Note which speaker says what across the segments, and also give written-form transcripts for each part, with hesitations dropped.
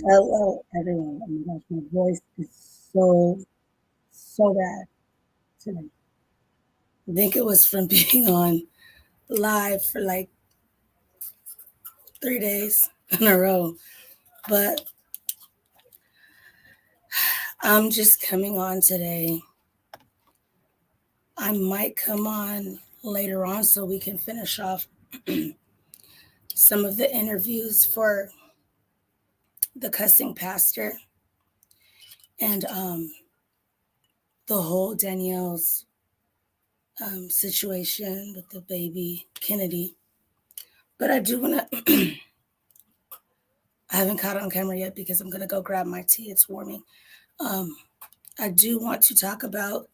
Speaker 1: Hello, everyone. Oh my gosh, my voice is so bad today. I think it was from being on live for like 3 days in a row. But I'm just coming on today. I might come on later on so we can finish off some of the interviews for the cussing pastor and the whole Danielle's situation with the baby Kennedy. But I do want to, I haven't caught it on camera yet because I'm going to go grab my tea. It's warming. I do want to talk about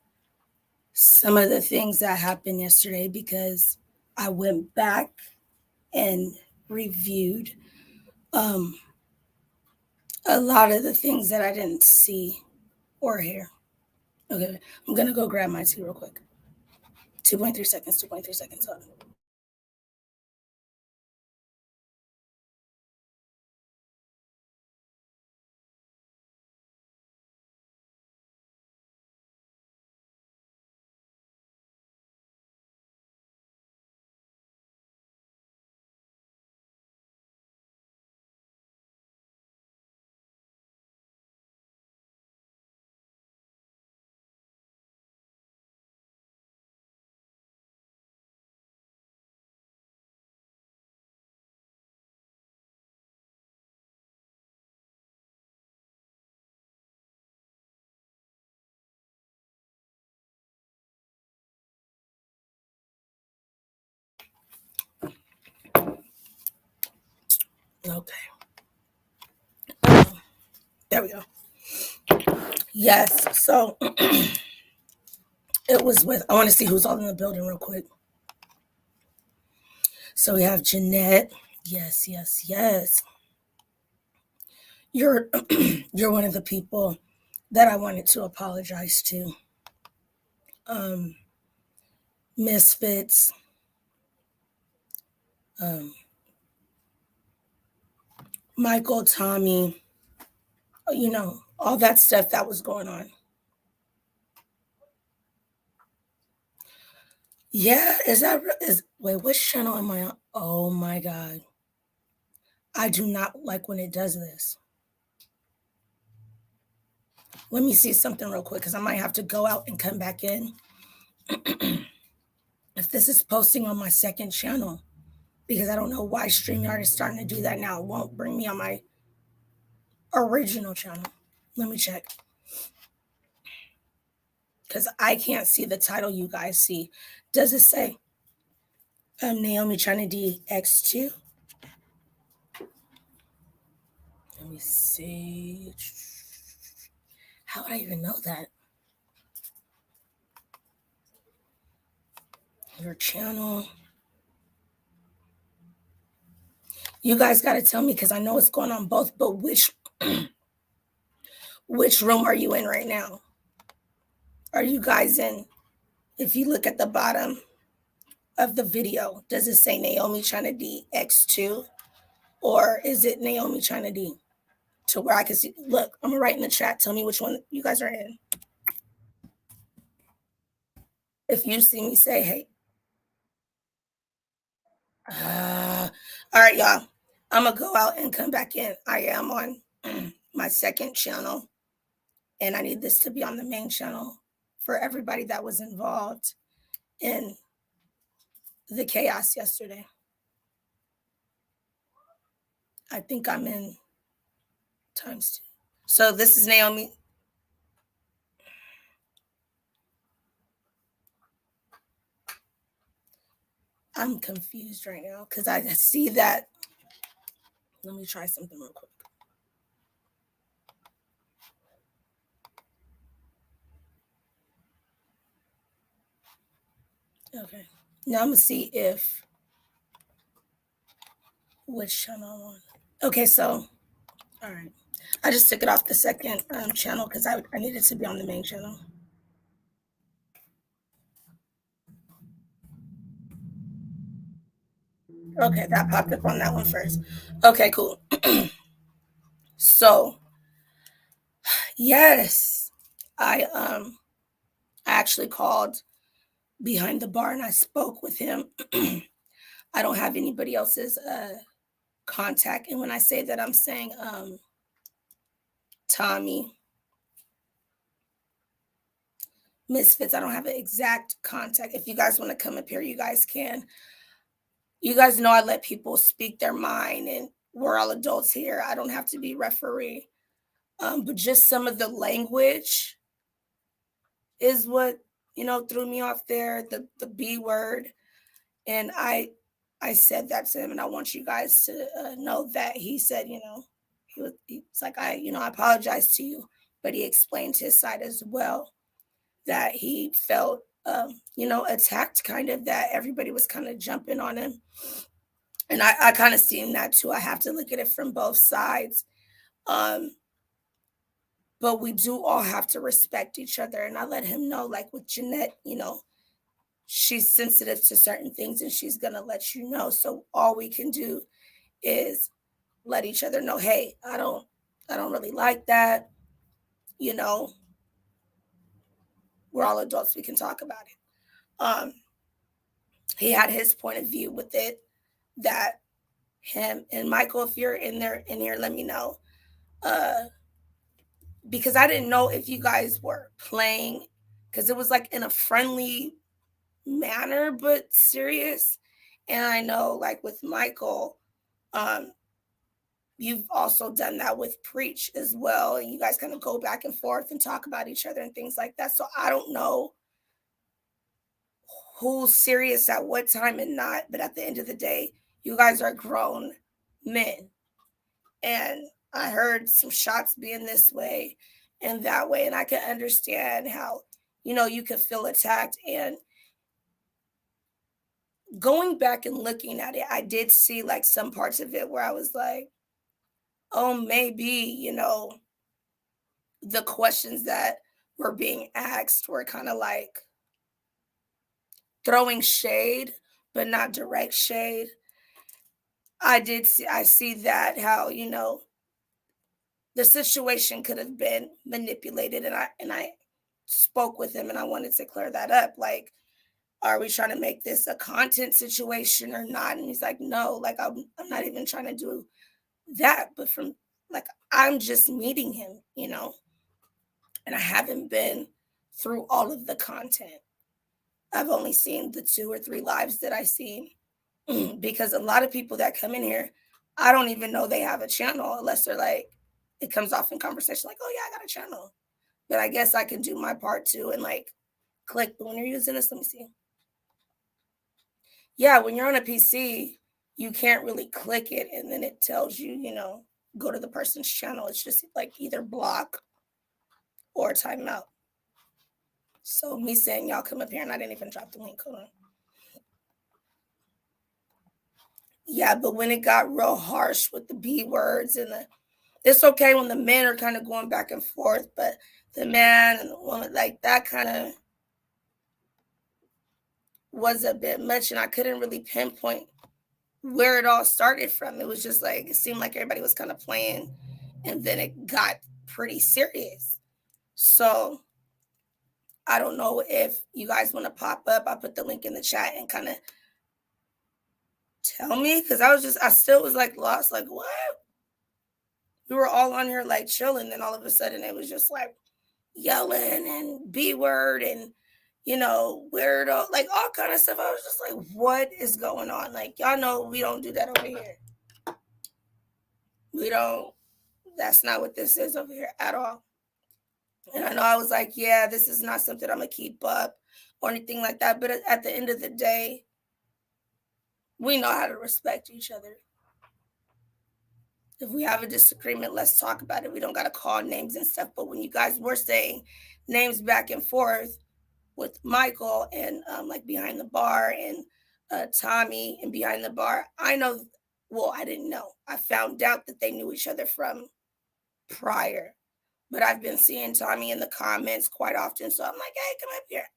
Speaker 1: some of the things that happened yesterday because I went back and reviewed a lot of the things that I didn't see or hear. Okay, I'm going to go grab my tea real quick. 2.3 seconds, 2.3 seconds. Hold on. Okay, there we go. Yes, so it was with, I want to see who's all in the building real quick. So we have Jeanette, Yes, yes, yes. You're you're one of the people that I wanted to apologize to. Um, Misfits, um, Michael, Tommy, all that stuff that was going on. Yeah, wait, which channel am I on? Oh my God. I do not like when it does this. Let me see something real quick because I might have to go out and come back in. If this is posting on my second channel, because I don't know why StreamYard is starting to do that now. It won't bring me on my original channel. Let me check. Because I can't see the title you guys see. Does it say Naomi China D X2? Let me see. How would I even know that? Your channel. You guys got to tell me because I know it's going on both, but which room are you in right now? Are you guys in? If you look at the bottom of the video, does it say Naomi China D X2? Or is it Naomi China D? To where I can see. Look, I'm going to write in the chat. Tell me which one you guys are in. If you see me, say, hey. All right, y'all. I'm going to go out and come back in. I am on my second channel, and I need this to be on the main channel for everybody that was involved in the chaos yesterday. I think I'm in ×2. So this is Naomi. I'm confused right now because I see that. Let me try something real quick. Okay. Now I'm going to see which channel I'm on. Okay, so, all right. I just took it off the second channel because I needed to be on the main channel. Okay, that popped up on that one first. Okay, cool. So, yes, I actually called behind the bar and I spoke with him. I don't have anybody else's contact, and when I say that, I'm saying Tommy, Misfits. I don't have an exact contact. If you guys want to come up here, you guys can. You guys know I let people speak their mind, and we're all adults here. I don't have to be referee. But just some of the language is what threw me off there. The B word, and I said that to him, and I want you guys to know that he said, he's like, I apologize to you, but he explained his side as well, that he felt attacked, kind of, that everybody was kind of jumping on him. And I kind of seen that too. I have to look at it from both sides. But we do all have to respect each other. And I let him know, like with Jeanette, she's sensitive to certain things and she's going to let you know. So all we can do is let each other know, hey, I don't really like that. We're all adults. We can talk about it. He had his point of view with it, that him and Michael, if you're in here, let me know. Because I didn't know if you guys were playing, because it was like in a friendly manner, but serious. And I know, like with Michael, you've also done that with Preach as well. And you guys kind of go back and forth and talk about each other and things like that. So I don't know who's serious at what time and not. But at the end of the day, you guys are grown men. And I heard some shots being this way and that way. And I can understand how, you could feel attacked. And going back and looking at it, I did see like some parts of it where I was like, oh, maybe, the questions that were being asked were kind of like throwing shade, but not direct shade. I see that how, the situation could have been manipulated, and I spoke with him and I wanted to clear that up. Like, are we trying to make this a content situation or not? And he's like, no, like I'm not even trying to do that, but from like I'm just meeting him, and I haven't been through all of the content. I've only seen the 2 or 3 lives that I've seen. Because a lot of people that come in here, I don't even know they have a channel unless they're like, it comes off in conversation like, oh yeah, I got a channel. But I guess I can do my part too and like click. But when you're using this, let me see. Yeah, when you're on a PC, you can't really click it and then it tells you, go to the person's channel. It's just like either block or timeout. So me saying y'all come up here and I didn't even drop the link. Hold on. Yeah, but when it got real harsh with the B words and it's okay when the men are kind of going back and forth, but the man and the woman, like that kind of was a bit much, and I couldn't really pinpoint where it all started from. It was just like, it seemed like everybody was kind of playing, and then it got pretty serious. So I don't know if you guys want to pop up. I put the link in the chat and kind of tell me, because I still was like lost, like what? We were all on here like chilling, and all of a sudden it was just like yelling and B word and weirdo, like all kind of stuff. I was just like, what is going on? Like, y'all know we don't do that over here. We don't, that's not what this is over here at all. And I know I was like, yeah, this is not something I'm gonna keep up or anything like that. But at the end of the day, we know how to respect each other. If we have a disagreement, let's talk about it. We don't gotta call names and stuff. But when you guys were saying names back and forth with Michael and like behind the bar and Tommy and behind the bar, I know, well, I didn't know. I found out that they knew each other from prior, but I've been seeing Tommy in the comments quite often. So I'm like, hey, come up here.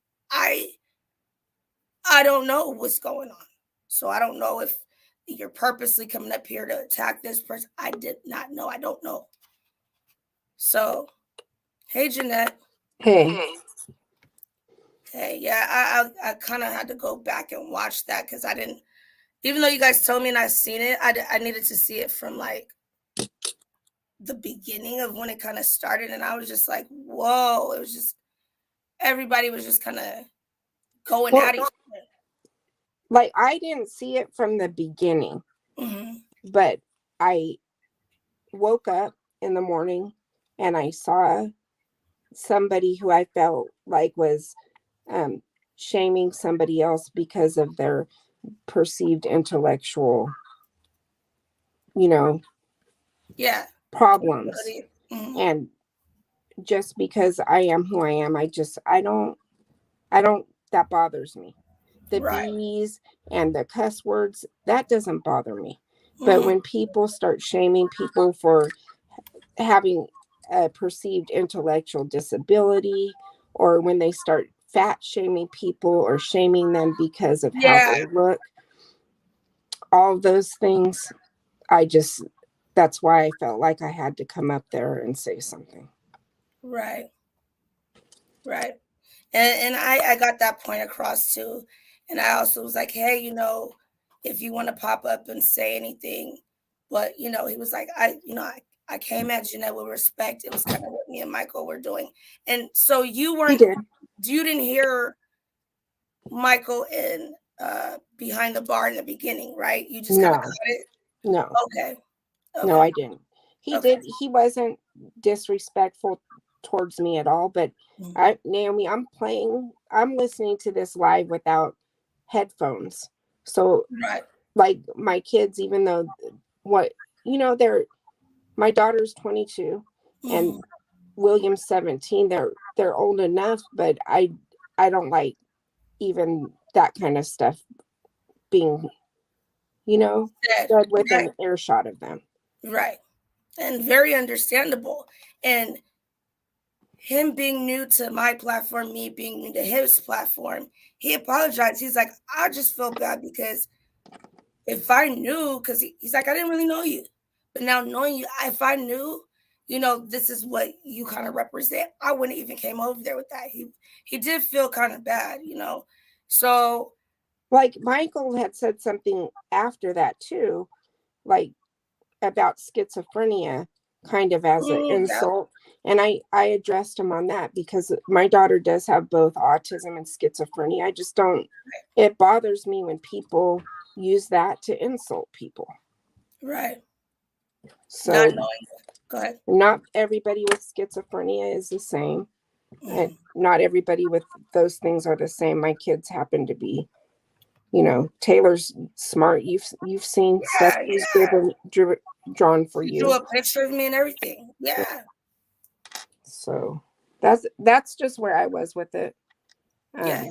Speaker 1: I don't know what's going on. So I don't know if you're purposely coming up here to attack this person. I did not know. I don't know. So, hey, Jeanette.
Speaker 2: Hey.
Speaker 1: Okay, yeah, I kind of had to go back and watch that because I didn't, even though you guys told me and I seen it, I needed to see it from like the beginning of when it kind of started, and I was just like, whoa, it was just, everybody was just kind of going at each other.
Speaker 2: Like, I didn't see it from the beginning, but I woke up in the morning and I saw somebody who I felt like was shaming somebody else because of their perceived intellectual, problems. And just because I am who I am, I don't, that bothers me. The B's and the cuss words, that doesn't bother me. But when people start shaming people for having a perceived intellectual disability, or when they start fat shaming people or shaming them because of how they look, all those things, that's why I felt like I had to come up there and say something.
Speaker 1: Right. And I got that point across too. And I also was like, hey, if you want to pop up and say anything, but he was like, I came at Jeanette with respect. It was kind of what me and Michael were doing. And so you didn't hear Michael in behind the bar in the beginning, right? You just kind of got it?
Speaker 2: No.
Speaker 1: Okay.
Speaker 2: No, I didn't. He wasn't disrespectful towards me at all, but Naomi, I'm listening to this live without headphones. So like my kids, even though my daughter's 22 and William's 17, they're old enough, but I don't like even that kind of stuff being, said within earshot of them.
Speaker 1: Right. And very understandable. And him being new to my platform, me being new to his platform, he apologized. He's like, I just feel bad because if I knew, because he's like, I didn't really know you. But now knowing you, if I knew, this is what you kind of represent, I wouldn't even came over there with that. He did feel kind of bad, So
Speaker 2: like Michael had said something after that too, like about schizophrenia, kind of as an insult. And I addressed him on that because my daughter does have both autism and schizophrenia. I just don't, it bothers me when people use that to insult people.
Speaker 1: Right.
Speaker 2: So
Speaker 1: go ahead.
Speaker 2: Not everybody with schizophrenia is the same. And not everybody with those things are the same. My kids happen to be, Taylor's smart. You've seen stuff he's drawn for you.
Speaker 1: Drew a picture of me and everything. Yeah.
Speaker 2: So that's just where I was with it.
Speaker 1: Yeah.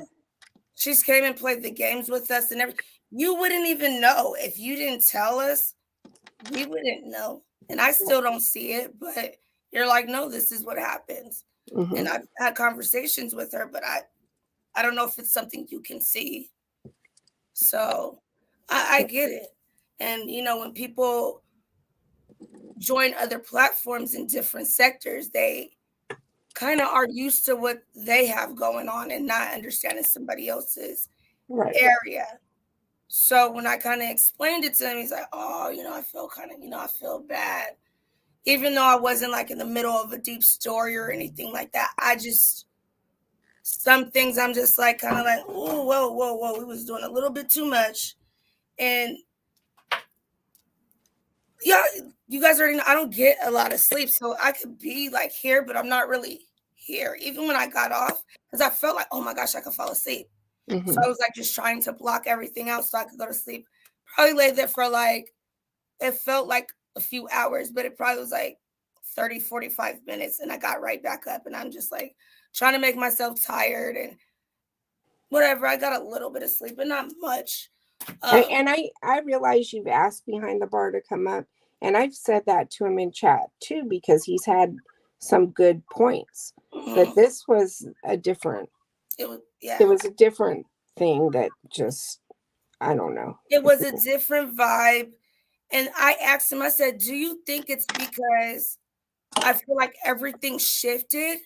Speaker 1: She's came and played the games with us and everything. You wouldn't even know if you didn't tell us. We wouldn't know. And I still don't see it, but you're like, no, this is what happens. Mm-hmm. And I've had conversations with her, but I don't know if it's something you can see. So I get it. And, when people join other platforms in different sectors, they kind of are used to what they have going on and not understanding somebody else's area. So when I kind of explained it to him, he's like, oh, I feel kind of, I feel bad. Even though I wasn't like in the middle of a deep story or anything like that. Some things I'm just like, kind of like, oh, whoa. We was doing a little bit too much. And yeah, you guys already know I don't get a lot of sleep. So I could be like here, but I'm not really here. Even when I got off, because I felt like, oh my gosh, I could fall asleep. Mm-hmm. So I was like just trying to block everything out so I could go to sleep. Probably lay there for like, it felt like a few hours, but it probably was like 30, 45 minutes. And I got right back up and I'm just like trying to make myself tired and whatever. I got a little bit of sleep, but not much.
Speaker 2: And I realize you've asked Behind the Bar to come up. And I've said that to him in chat too, because he's had some good points. Mm-hmm. But this was a different, it was a different thing that just, I don't know.
Speaker 1: It was a different vibe. And I asked him, I said, do you think it's because I feel like everything shifted?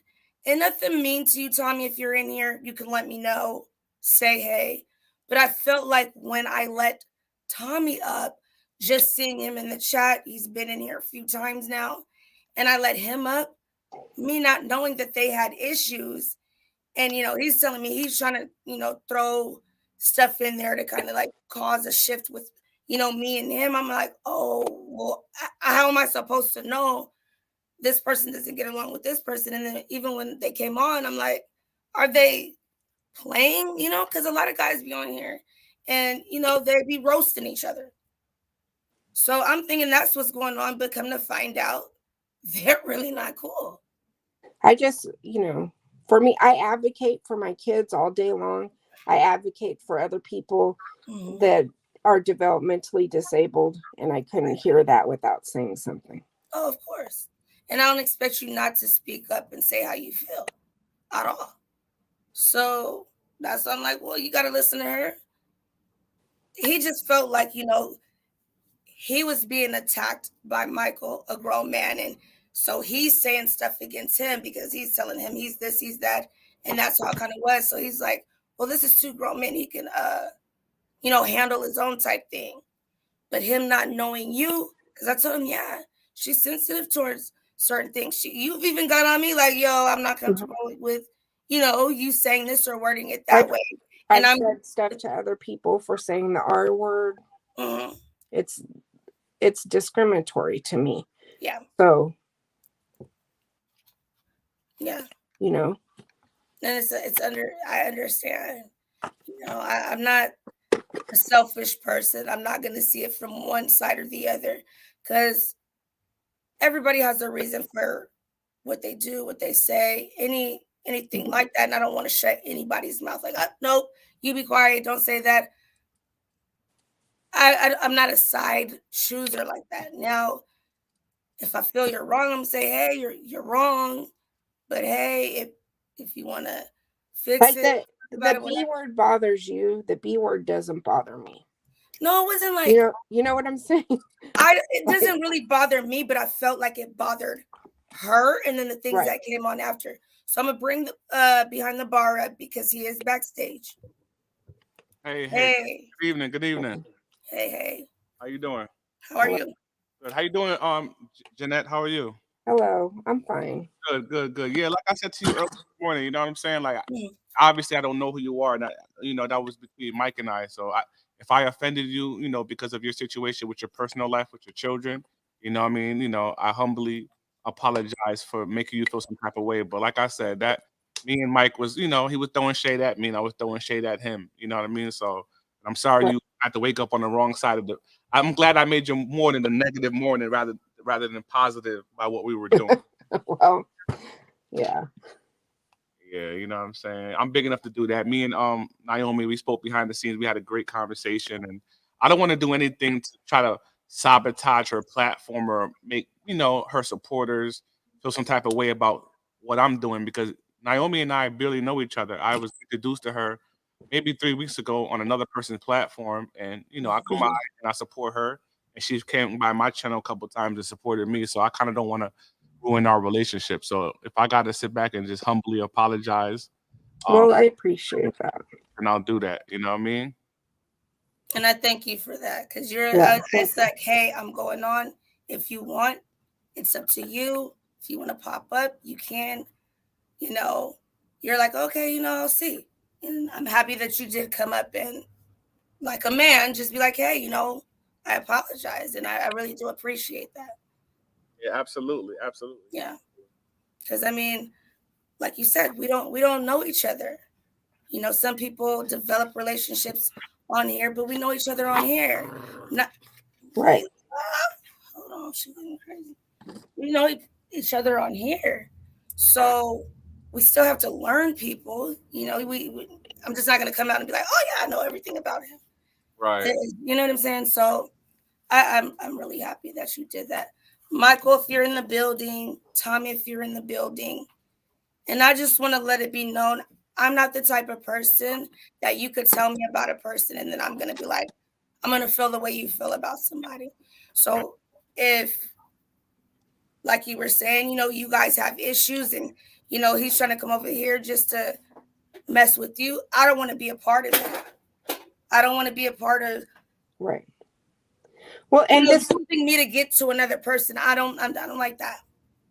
Speaker 1: And nothing mean to you, Tommy. If you're in here, you can let me know. Say hey. But I felt like when I let Tommy up, just seeing him in the chat, he's been in here a few times now, and I let him up, me not knowing that they had issues. And, he's telling me he's trying to, throw stuff in there to kind of like cause a shift with, me and him. I'm like, oh, well, how am I supposed to know this person doesn't get along with this person? And then even when they came on, I'm like, are they playing, because a lot of guys be on here and, they be roasting each other. So I'm thinking that's what's going on, but come to find out, they're really not cool.
Speaker 2: I just, for me, I advocate for my kids all day long. I advocate for other people that are developmentally disabled, and I couldn't hear that without saying something.
Speaker 1: Oh, of course. And I don't expect you not to speak up and say how you feel at all. So that's why I'm like, well, you got to listen to her. He just felt like, he was being attacked by Michael, a grown man. And so he's saying stuff against him because he's telling him he's this, he's that. And that's how it kind of was. So he's like, well, this is two grown men. He can, handle his own type thing. But him not knowing you, because I told him, yeah, she's sensitive towards certain things. You've even got on me like, yo, I'm not comfortable with, you saying this or wording it that way.
Speaker 2: And I've said stuff to other people for saying the R word. Mm-hmm. It's discriminatory to me.
Speaker 1: Yeah.
Speaker 2: So.
Speaker 1: Yeah.
Speaker 2: And
Speaker 1: I understand. I'm not a selfish person. I'm not going to see it from one side or the other because everybody has a reason for what they do, what they say, anything like that. And I don't want to shut anybody's mouth like, nope, you be quiet. Don't say that. I'm not a side chooser like that. Now, if I feel you're wrong, I'm gonna say, hey, you're wrong. But hey, if you wanna fix
Speaker 2: Like
Speaker 1: it, talk about
Speaker 2: the
Speaker 1: it,
Speaker 2: B
Speaker 1: whatever.
Speaker 2: word bothers you. The B word doesn't bother me.
Speaker 1: No, it wasn't like
Speaker 2: You know what I'm saying?
Speaker 1: it
Speaker 2: Like,
Speaker 1: doesn't really bother me, but I felt like it bothered her and then the things
Speaker 2: right.
Speaker 1: that came on after. So I'm gonna bring the behind the bar up because he is backstage.
Speaker 3: Hey,
Speaker 1: Hey,
Speaker 3: good evening, good evening.
Speaker 1: hey,
Speaker 3: How you doing?
Speaker 1: how are
Speaker 2: Hello.
Speaker 1: you?
Speaker 3: Good. How you doing, Jeanette? How are you?
Speaker 2: Hello. I'm fine.
Speaker 3: Good. Yeah, like I said to you earlier this morning, you know what I'm saying? Like,
Speaker 1: Mm,
Speaker 3: obviously, I don't know who you are, and that was between Mike and I. So, if I offended you, because of your situation with your personal life with your children, I mean, I humbly apologize for making you feel some type of way. But like I said, that me and Mike was, he was throwing shade at me, and I was throwing shade at him. You know what I mean? So, I'm sorry
Speaker 2: Right.
Speaker 3: you had to wake up on the wrong side of the. I'm glad I made your morning the negative morning rather than positive by what we were doing.
Speaker 2: Well, yeah.
Speaker 3: Yeah, you know what I'm saying? I'm big enough to do that. Me and Naomi, we spoke behind the scenes. We had a great conversation, and I don't want to do anything to try to sabotage her platform or make, her supporters feel some type of way about what I'm doing because Naomi and I barely know each other. I was introduced to her maybe 3 weeks ago on another person's platform, and I come by
Speaker 2: Mhm.
Speaker 3: and I support her, and she's came by my channel a couple times and supported me. So I kind of don't want to ruin our relationship. So if I got to sit back and just humbly apologize, um,
Speaker 2: Well, I appreciate that.
Speaker 3: and I'll do that. You know what I mean?
Speaker 1: And I thank you for that because you're.
Speaker 2: Yeah. Thank
Speaker 1: It's
Speaker 2: you.
Speaker 1: like, hey, I'm going on. If you want, it's up to you. If you want to pop up, you can. You know, you're like, okay, I'll see. And I'm happy that you did come up and, like a man, just be like, hey, I apologize, and I really do appreciate that.
Speaker 3: Yeah, absolutely, absolutely.
Speaker 1: Yeah, because I mean, like you said, we don't know each other. Some people develop relationships on here, but we know each other on here. Not,
Speaker 2: Right.
Speaker 1: hold on, she's getting crazy. We know each other on here, so we still have to learn people. I'm just not gonna come out and be like, oh yeah, I know everything about him.
Speaker 3: Right.
Speaker 1: You know what I'm saying? So I'm really happy that you did that. Michael, if you're in the building, Tommy, if you're in the building, and I just want to let it be known, I'm not the type of person that you could tell me about a person and then I'm gonna be like, I'm gonna feel the way you feel about somebody. So if, like you were saying, you guys have issues and he's trying to come over here just to mess with you, I don't want to be a part of that. I don't want to be a part of
Speaker 2: Right. Well, and
Speaker 1: using me to get to another person. I don't like that.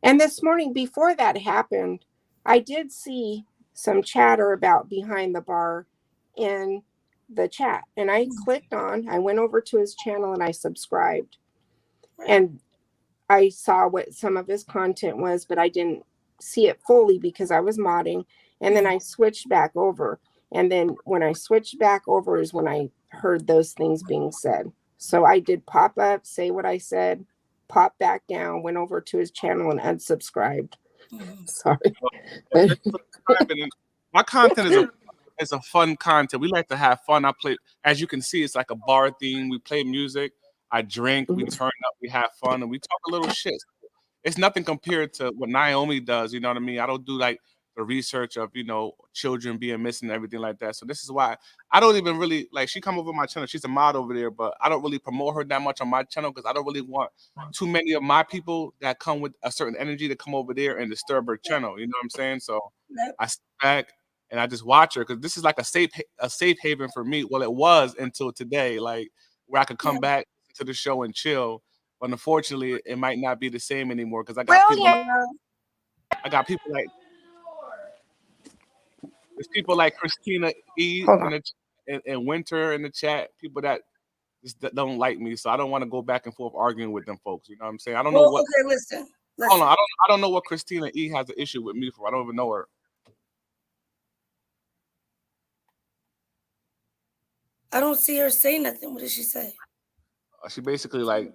Speaker 2: this morning before that happened, I did see some chatter about behind the bar in the chat, and I went over to his channel and I subscribed,
Speaker 1: Right.
Speaker 2: and I saw what some of his content was, but I didn't see it fully because I was modding. And then I switched back over. And then when I switched back over is when I heard those things being said. So I did pop up, say what I said, pop back down, went over to his channel and unsubscribed.
Speaker 1: Mhm.
Speaker 2: Sorry.
Speaker 3: Well, thanks for subscribing. And my content is a fun content. We like to have fun. I play, as you can see, it's like a bar theme. We play music. I drink. We turn up. We have fun, and we talk a little shit. It's nothing compared to what Naomi does. You know what I mean? I don't do like the research of children being missing and everything like that. So this is why I don't even really like. She come over my channel. She's a mod over there, but I don't really promote her that much on my channel because I don't really want too many of my people that come with a certain energy to come over there and disturb her channel. You know what I'm saying? So
Speaker 1: Yep.
Speaker 3: I sit back and I just watch her because this is like a safe haven for me. Well, it was until today, like where I could come back to the show and chill. But unfortunately, it might not be the same anymore because
Speaker 2: Brilliant.
Speaker 3: I got people like there's people like Christina E
Speaker 2: Hold
Speaker 3: in
Speaker 2: on.
Speaker 3: the and Winter in the chat. People that just don't like me, so I don't want to go back and forth arguing with them folks. You know what I'm saying? I don't know
Speaker 1: Well,
Speaker 3: what.
Speaker 1: okay, listen,
Speaker 3: Hold on,
Speaker 1: listen.
Speaker 3: I don't know what Christina E has an issue with me for. I don't even know her.
Speaker 1: I don't see her say nothing. What did she say?
Speaker 3: She basically like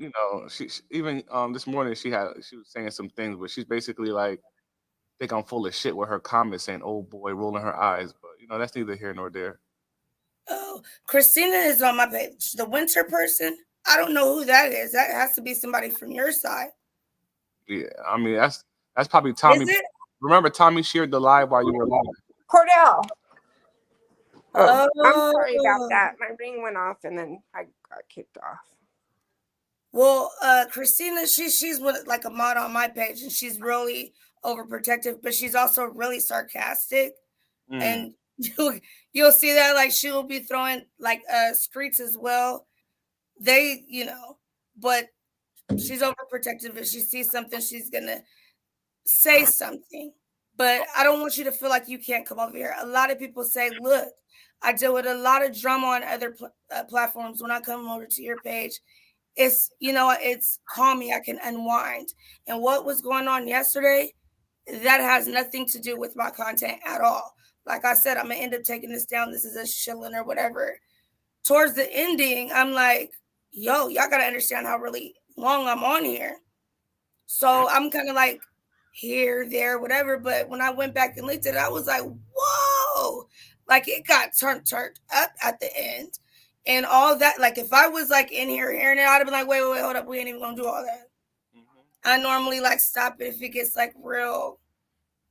Speaker 3: she even this morning she was saying some things, but she's basically like think I'm full of shit with her comments saying "oh boy" rolling her eyes, but that's neither here nor there.
Speaker 1: Oh, Christina is on my page. The winter person, I don't know who that is. That has to be somebody from your side.
Speaker 3: Yeah, I mean that's probably
Speaker 1: Is
Speaker 3: Tommy.
Speaker 1: it?
Speaker 3: Remember, Tommy shared the live while you were live.
Speaker 2: Cordell. Oh, I'm sorry about
Speaker 1: Oh.
Speaker 2: that. My ring went off and then I got kicked off.
Speaker 1: Well, Christina, she's with like a mod on my page, and she's really overprotective, but she's also really sarcastic. And you'll see that like she'll be throwing like streets as well. They, but she's overprotective. If she sees something, she's gonna say something. But I don't want you to feel like you can't come over here. A lot of people say, look, I deal with a lot of drama on other platforms. When I come over to your page, it's, it's calming. I can unwind. And what was going on yesterday, that has nothing to do with my content at all. Like I said, I'm going to end up taking this down. This is a shilling or whatever. Towards the ending, I'm like, yo, y'all got to understand how really long I'm on here. So I'm kind of like here, there, whatever. But when I went back and looked at it, I was like, whoa, like it got turned up at the end. And all that, like if I was like in here hearing it, I'd have been like, wait, hold up. We ain't even going to do all that. I normally like stop it if it gets like real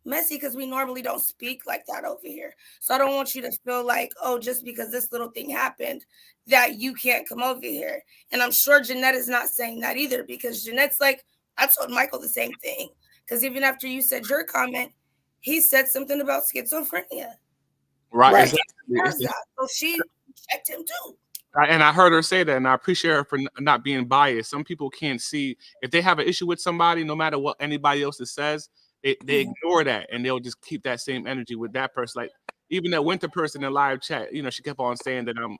Speaker 1: messy because we normally don't speak like that over here. So I don't want you to feel like, oh, just because this little thing happened that you can't come over here. And I'm sure Jeanette is not saying that either because Jeanette's like, I told Michael the same thing. Because even after you said your comment, he said something about schizophrenia.
Speaker 3: Right.
Speaker 1: So she checked him too.
Speaker 3: And I heard her say that, and I appreciate her for not being biased. Some people can't see if they have an issue with somebody, no matter what anybody else says, they ignore that, and they'll just keep that same energy with that person. Like even that winter person in live chat, she kept on saying that I'm,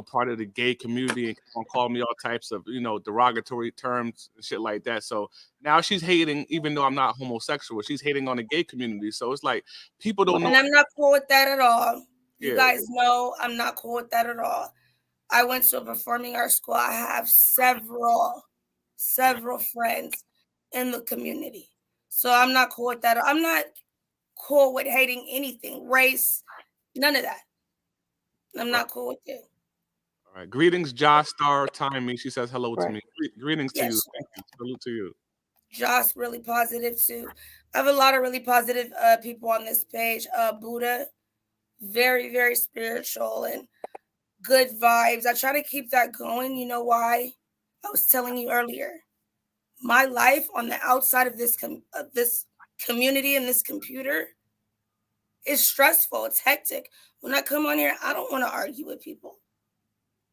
Speaker 3: part of the gay community and kept on calling me all types of, derogatory terms and shit like that. So now she's hating, even though I'm not homosexual, she's hating on the gay community. So it's like people don't know.
Speaker 1: And I'm not cool with that at all. You guys know I'm not cool with that at all. I went to a performing arts school. I have several friends in the community. So I'm not cool with that. I'm not cool with hating anything, race, none of that. I'm not cool with it.
Speaker 3: All right. Greetings, Josh Star Timing. She says hello to me. Greetings to you. Thank you. Salute to you.
Speaker 1: Josh, really positive too. I have a lot of really positive people on this page. Buddha, very, very spiritual and good vibes. I try to keep that going. You know why? I was telling you earlier. My life on the outside of this community and this computer is stressful. It's hectic. When I come on here, I don't want to argue with people.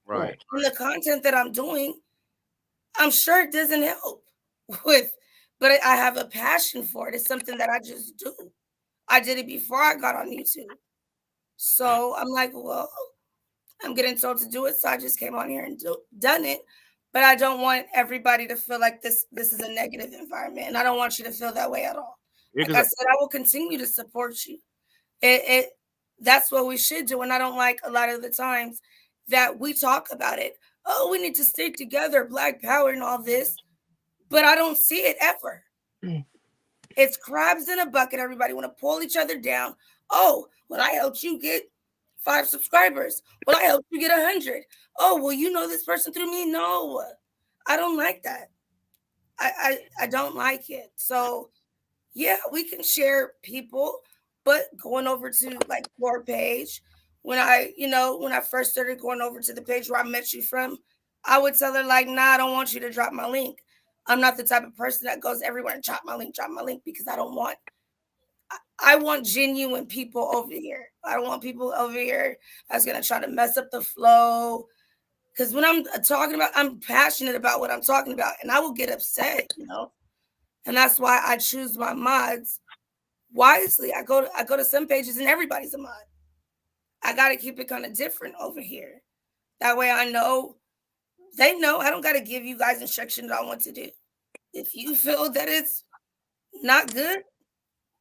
Speaker 3: Right.
Speaker 1: And the content that I'm doing, I'm sure it doesn't help with, but I have a passion for it. It's something that I just do. I did it before I got on YouTube. So I'm like, well, I'm getting told to do it. So I just came on here and done it. But I don't want everybody to feel like this is a negative environment. And I don't want you to feel that way at all. Like I said, I will continue to support you. That's what we should do. And I don't like a lot of the times that we talk about it. Oh, we need to stick together, Black Power and all this. But I don't see it ever. It's crabs in a bucket. Everybody want to pull each other down. Oh, well, I helped you get 5 subscribers. Well, I helped you get 100. Oh, well, you know this person through me? No, I don't like that. I don't like it. So, yeah, we can share people, but going over to like your page, when I first started going over to the page where I met you from, I would tell her like, nah, I don't want you to drop my link. I'm not the type of person that goes everywhere and drop my link, because I want genuine people over here. I don't want people over here that's going to try to mess up the flow. Because when I'm talking about, I'm passionate about what I'm talking about, and I will get upset, And that's why I choose my mods wisely. I go to some pages and everybody's a mod. I got to keep it kind of different over here. That way I know, they know I don't got to give you guys instructions on what to do. If you feel that it's not good,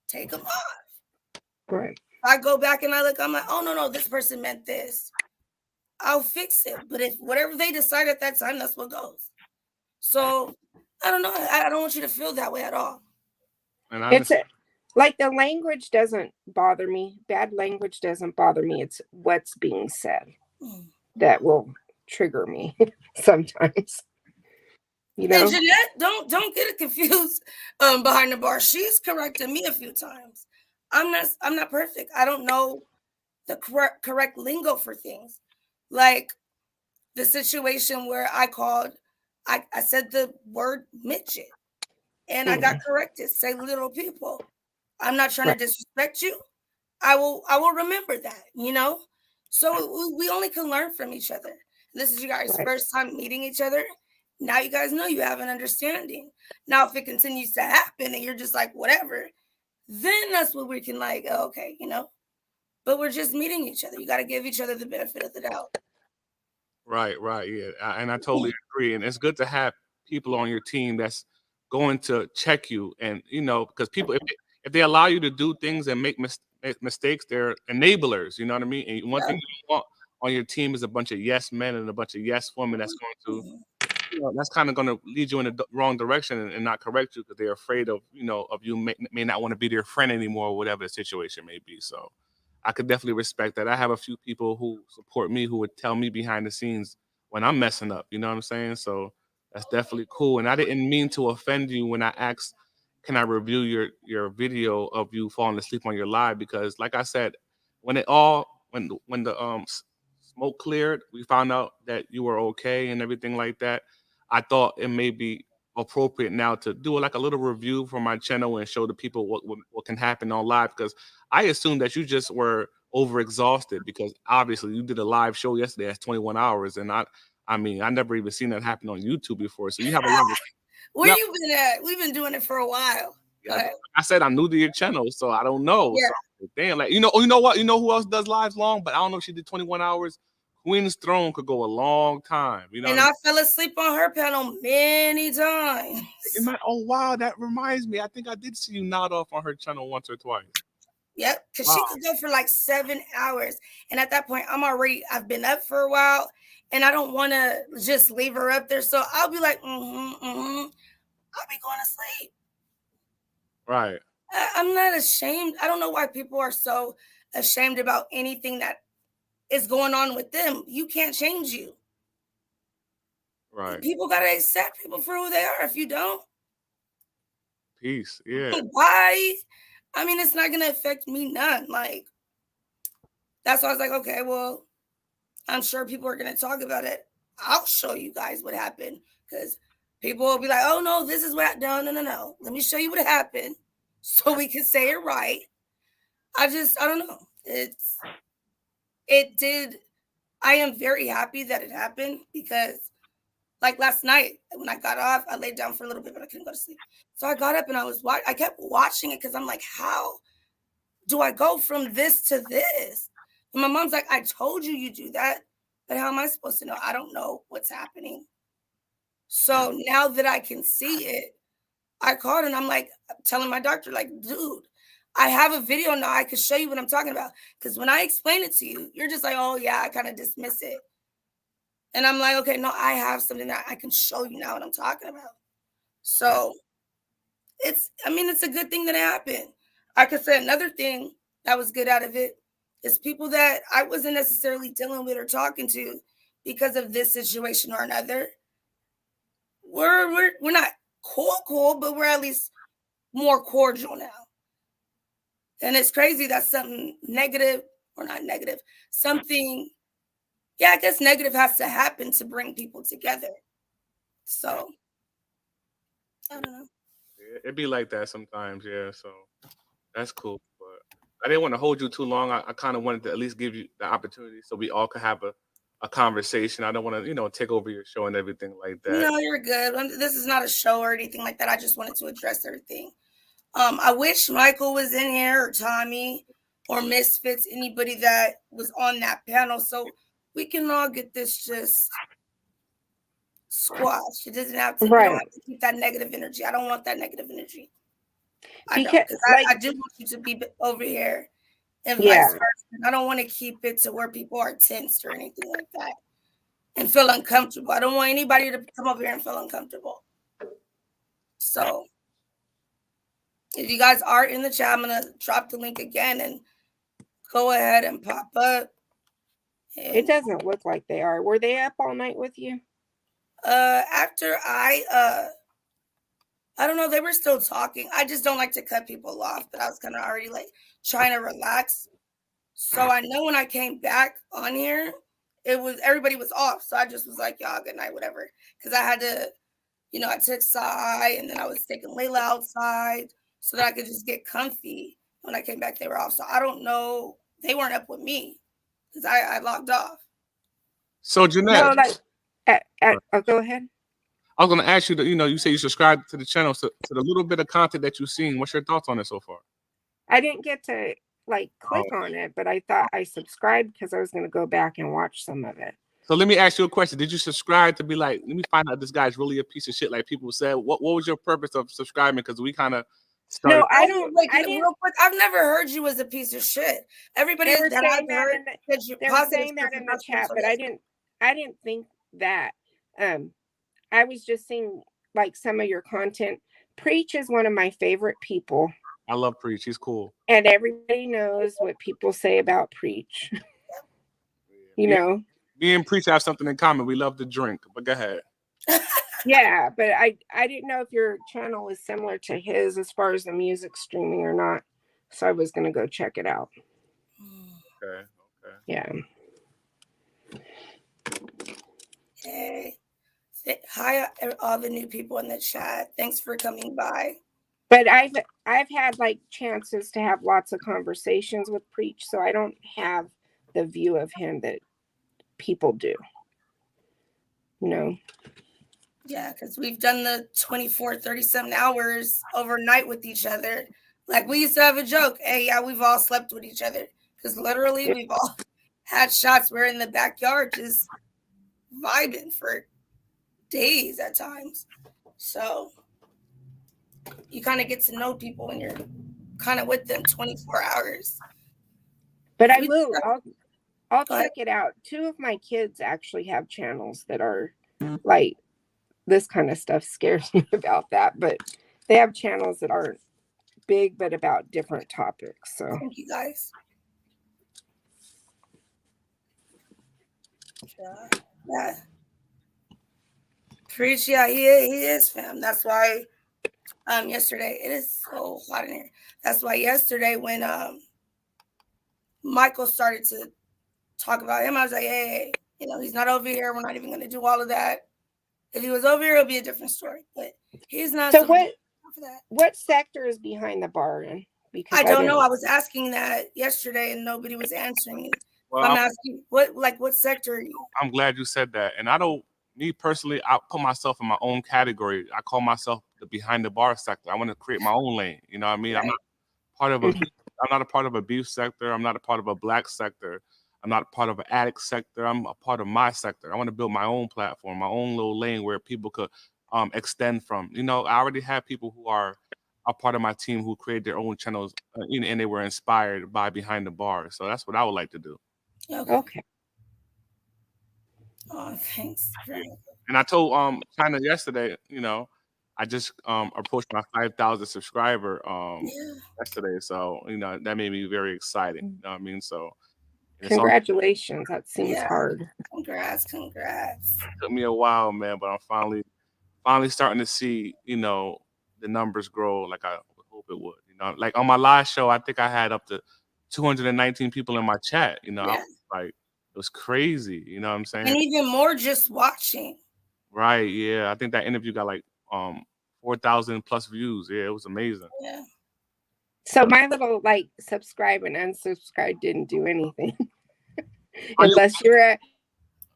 Speaker 1: take them off.
Speaker 2: Right.
Speaker 1: I go back and I look, I'm like, oh, no, this person meant this. I'll fix it. But if whatever they decide at that time, that's what goes. So I don't know. I don't want you to feel that way at all.
Speaker 3: And
Speaker 2: it's like the language doesn't bother me. Bad language doesn't bother me. It's what's being said. that will trigger me sometimes. You know?
Speaker 1: And Jeanette, don't get it confused behind the bar. She's corrected me a few times. I'm not perfect. I don't know the correct lingo for things. Like the situation where I said the word midget and I got corrected. Say little people. I'm not trying to disrespect you. I will remember that, So we only can learn from each other. This is you guys' first time meeting each other. Now you guys know you have an understanding. Now, if it continues to happen and you're just like, whatever, then that's what we can like, okay, But we're just meeting each other. You got to give each other the benefit of the doubt.
Speaker 3: Right, yeah. And I totally agree. And it's good to have people on your team that's going to check you. And, because people, if they allow you to do things and make mistakes, they're enablers. You know what I mean? And one thing you want on your team is a bunch of yes men and a bunch of yes women that's going to, that's kind of going to lead you in the wrong direction and not correct you because they're afraid of, of you may not want to be their friend anymore or whatever the situation may be. So I could definitely respect that. I have a few people who support me who would tell me behind the scenes when I'm messing up. You know what I'm saying? So that's definitely cool. And I didn't mean to offend you when I asked, can I review your video of you falling asleep on your live? Because like I said, when the smoke cleared, we found out that you were okay and everything like that. I thought it may be appropriate now to do like a little review for my channel and show the people what can happen on live, because I assumed that you just were overexhausted because obviously you did a live show yesterday that's 21 hours, and I mean I never even seen that happen on YouTube before. So you have a lot of
Speaker 1: where you been at? We've been doing it for a while.
Speaker 3: Yeah, I said I'm new to your channel, so I don't know.
Speaker 1: Yeah.
Speaker 3: So, damn, like you know what? You know who else does lives long? But I don't know if she did 21 hours. Queen's Throne could go a long time. You know,
Speaker 1: and I fell asleep on her panel many times.
Speaker 3: Oh wow, that reminds me. I think I did see you nod off on her channel once or twice.
Speaker 1: Yep, because she could go for like 7 hours, and at that point, I've been up for a while, and I don't want to just leave her up there. So I'll be like, I'll be going to sleep.
Speaker 3: Right.
Speaker 1: I'm not ashamed. I don't know why people are so ashamed about anything that is going on with them. You can't change you.
Speaker 3: Right.
Speaker 1: People got to accept people for who they are. If you don't,
Speaker 3: peace. Yeah.
Speaker 1: Why? I mean, it's not going to affect me none. Like, that's why I was like, okay, well, I'm sure people are going to talk about it. I'll show you guys what happened, because people will be like, oh, no, this is what, no. Let me show you what happened so we can say it right. I don't know. It did. I am very happy that it happened, because like last night when I got off, I laid down for a little bit, but I couldn't go to sleep. So I got up and I kept watching it because I'm like, how do I go from this to this? And my mom's like, I told you do that, but how am I supposed to know? I don't know what's happening. So now that I can see it, I called and I'm like, telling my doctor, like, dude, I have a video now. I can show you what I'm talking about. Because when I explain it to you, you're just like, oh, yeah, I kind of dismiss it. And I'm like, okay, no, I have something that I can show you now what I'm talking about. So it's a good thing that it happened. I could say another thing that was good out of it is people that I wasn't necessarily dealing with or talking to because of this situation or another. We're not cool, but we're at least more cordial now. And it's crazy that something negative, or not negative, something, I guess negative has to happen to bring people together. So, I don't know.
Speaker 3: It'd be like that sometimes, yeah. So that's cool. But I didn't want to hold you too long. I kind of wanted to at least give you the opportunity so we all could have a conversation. I don't want to, take over your show and everything like that.
Speaker 1: No, you're good. This is not a show or anything like that. I just wanted to address everything. I wish Michael was in here, or Tommy, or Misfits, anybody that was on that panel, so we can all get this just squashed. It doesn't have to. Right. We don't have to keep that negative energy. I don't want that negative energy. I do want you to be over here and vice versa. I don't want to keep it to where people are tense or anything like that and feel uncomfortable. I don't want anybody to come over here and feel uncomfortable. So if you guys are in the chat, I'm going to drop the link again and go ahead and pop up And,
Speaker 2: It doesn't look like they are. Were they up all night with you?
Speaker 1: after I don't know, they were still talking. I just don't like to cut people off, but I was kind of already like trying to relax. So I know when I came back on here, everybody was off. So I just was like, y'all, good night, whatever. Because I had to, I took Sai and then I was taking Layla outside so that I could just get comfy. When I came back, they were off. So I don't know. They weren't up with me because I logged off.
Speaker 3: So Jeanette,
Speaker 2: No, like, go ahead.
Speaker 3: I was going to ask you that, you say you subscribe to the channel. So to the little bit of content that you've seen, what's your thoughts on it so far?
Speaker 2: I didn't get to click on it, but I thought I subscribed because I was going to go back and watch some of it.
Speaker 3: So let me ask you a question. Did you subscribe to be like, let me find out this guy's really a piece of shit, like people said? What was your purpose of subscribing? Because we kind of started.
Speaker 2: No, I don't.
Speaker 1: Like, real quick, I've never heard you as a piece of shit. Everybody that I've heard said you
Speaker 2: they were saying that in the chat, but I didn't think that. I was just seeing like some of your content. Preach is one of my favorite people.
Speaker 3: I love Preach. He's cool.
Speaker 2: And everybody knows what people say about Preach. you know.
Speaker 3: Me and Preach have something in common. We love to drink, but go ahead.
Speaker 2: Yeah, but I didn't know if your channel is similar to his as far as the music streaming or not. So I was going to go check it out.
Speaker 3: Okay.
Speaker 2: Yeah.
Speaker 1: Hey. Hi, all the new people in the chat. Thanks for coming by.
Speaker 2: But I've had like chances to have lots of conversations with Preach, so I don't have the view of him that people do.
Speaker 1: Yeah, because we've done the 24, 37 hours overnight with each other. Like we used to have a joke. Hey, yeah, we've all slept with each other. Because literally we've all had shots. We're in the backyard just vibing for days at times. So you kind of get to know people when you're kind of with them 24 hours.
Speaker 2: But I will. I'll check it out. 2 of my kids actually have channels that are like this kind of stuff scares me about that, but they have channels that aren't big but about different topics. So
Speaker 1: thank you guys. Yeah. Preach, yeah, he is, fam. That's why yesterday, it is so hot in here. That's why yesterday when Michael started to talk about him, I was like, hey, he's not over here. We're not even going to do all of that. If he was over here, it'll be a different story. But he's not.
Speaker 2: So what sector is behind the bar in? Because
Speaker 1: I don't know. I was asking that yesterday and nobody was answering me. Well, I'm asking what sector are you?
Speaker 3: I'm glad you said that. And me personally, I put myself in my own category. I call myself the behind the bar sector. I want to create my own lane. You know what I mean? Right. I'm not a part of a beef sector. I'm not a part of a black sector. I'm not a part of an addict sector. I'm a part of my sector. I want to build my own platform, my own little lane where people could extend from. I already have people who are a part of my team who create their own channels, and they were inspired by Behind the Bar. So that's what I would like to do.
Speaker 2: Okay.
Speaker 1: Oh, thanks.
Speaker 3: And I told China yesterday, I just approached my 5,000 subscriber yesterday. So, that made me very excited. You know what I mean? So
Speaker 2: congratulations. That seems hard.
Speaker 1: Congrats.
Speaker 3: It took me a while, man, but I'm finally starting to see, the numbers grow like I hope it would. Like on my last show, I think I had up to 219 people in my chat. I was like, it was crazy. You know what I'm saying?
Speaker 1: And even more just watching.
Speaker 3: Right. Yeah. I think that interview got like 4,000 plus views. Yeah, it was amazing.
Speaker 1: Yeah.
Speaker 2: So my little subscribe and unsubscribe didn't do anything. Unless you're at.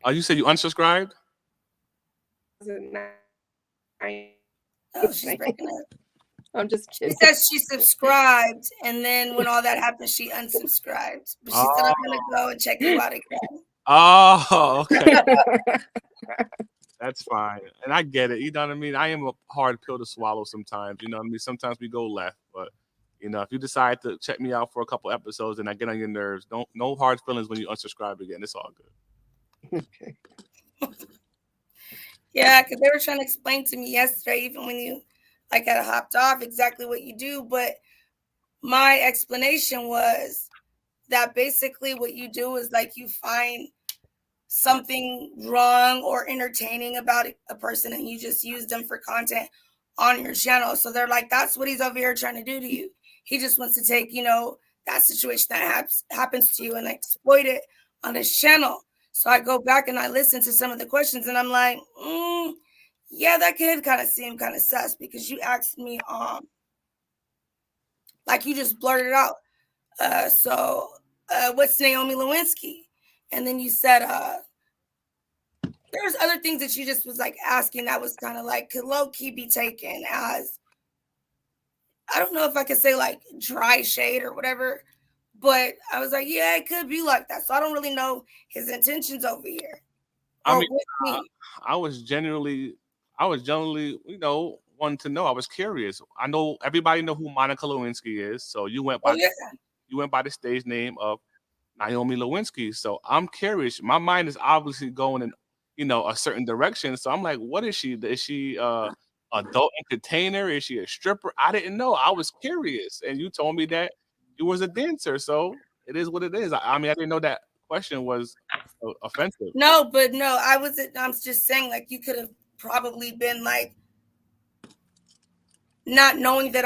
Speaker 3: Oh, you said you unsubscribed?
Speaker 1: Oh, she's breaking up.
Speaker 2: I'm just kidding.
Speaker 1: She says she subscribed, and then when all that happened, she unsubscribed. But she said, I'm going to go and check you out again.
Speaker 3: Oh, okay. That's fine. And I get it. You know what I mean? I am a hard pill to swallow sometimes. You know what I mean? Sometimes we go left. But, if you decide to check me out for a couple episodes and I get on your nerves, no hard feelings when you unsubscribe again. It's all good.
Speaker 2: Okay.
Speaker 1: Yeah, because they were trying to explain to me yesterday, even when you had hopped off, exactly what you do. But my explanation was that basically what you do is you find something wrong or entertaining about a person, and you just use them for content on your channel. So they're like, that's what he's over here trying to do to you. He just wants to take, that situation that happens to you and exploit it on his channel. So I go back and I listen to some of the questions, and I'm like, yeah, that could kind of seem kind of sus, because you asked me, like you just blurted out, what's Naomi Lewinsky? And then you said, there's other things that you just was like asking that was kind of like, could low-key be taken as, I don't know if I could say like dry shade or whatever, but I was like, yeah, it could be like that. So I don't really know his intentions over here.
Speaker 3: I mean, I was genuinely, wanting to know. I was curious. I know everybody know who Monica Lewinsky is, so you went by the stage name of Naomi Lewinsky. So I'm curious. My mind is obviously going in, a certain direction. So I'm like, what is she? Is she adult entertainer? Is she a stripper? I didn't know. I was curious, and you told me that you was a dancer. So it is what it is. I mean, I didn't know that question was offensive.
Speaker 1: No, I'm just saying, like, you could have probably been like, not knowing that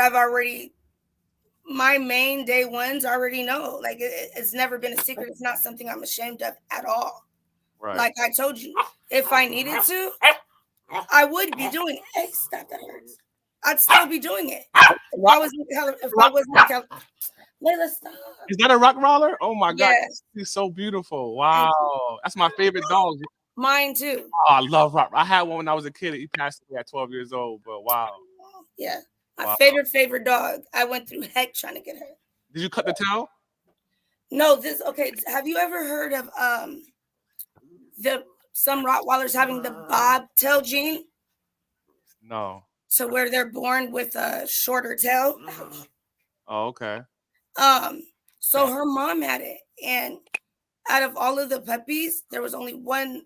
Speaker 1: my main day ones already know. Like, it's never been a secret. It's not something I'm ashamed of at all.
Speaker 3: Right.
Speaker 1: Like I told you, if I needed to, I would be doing it. Hey, stop, that hurts. I'd still be doing it. If I wasn't Layla, stop.
Speaker 3: Is that a rock roller? Oh my God,
Speaker 1: yes.
Speaker 3: She's so beautiful. Wow, that's my favorite dog.
Speaker 1: Mine too.
Speaker 3: Oh, I love rock. I had one when I was a kid. He passed away at 12 years old. But wow.
Speaker 1: Yeah, my favorite dog. I went through heck trying to get her.
Speaker 3: Did you cut the tail?
Speaker 1: No. Have you ever heard of some Rottweilers having the bobtail gene?
Speaker 3: No.
Speaker 1: So where they're born with a shorter tail.
Speaker 3: Oh, okay.
Speaker 1: So her mom had it, and out of all of the puppies, there was only one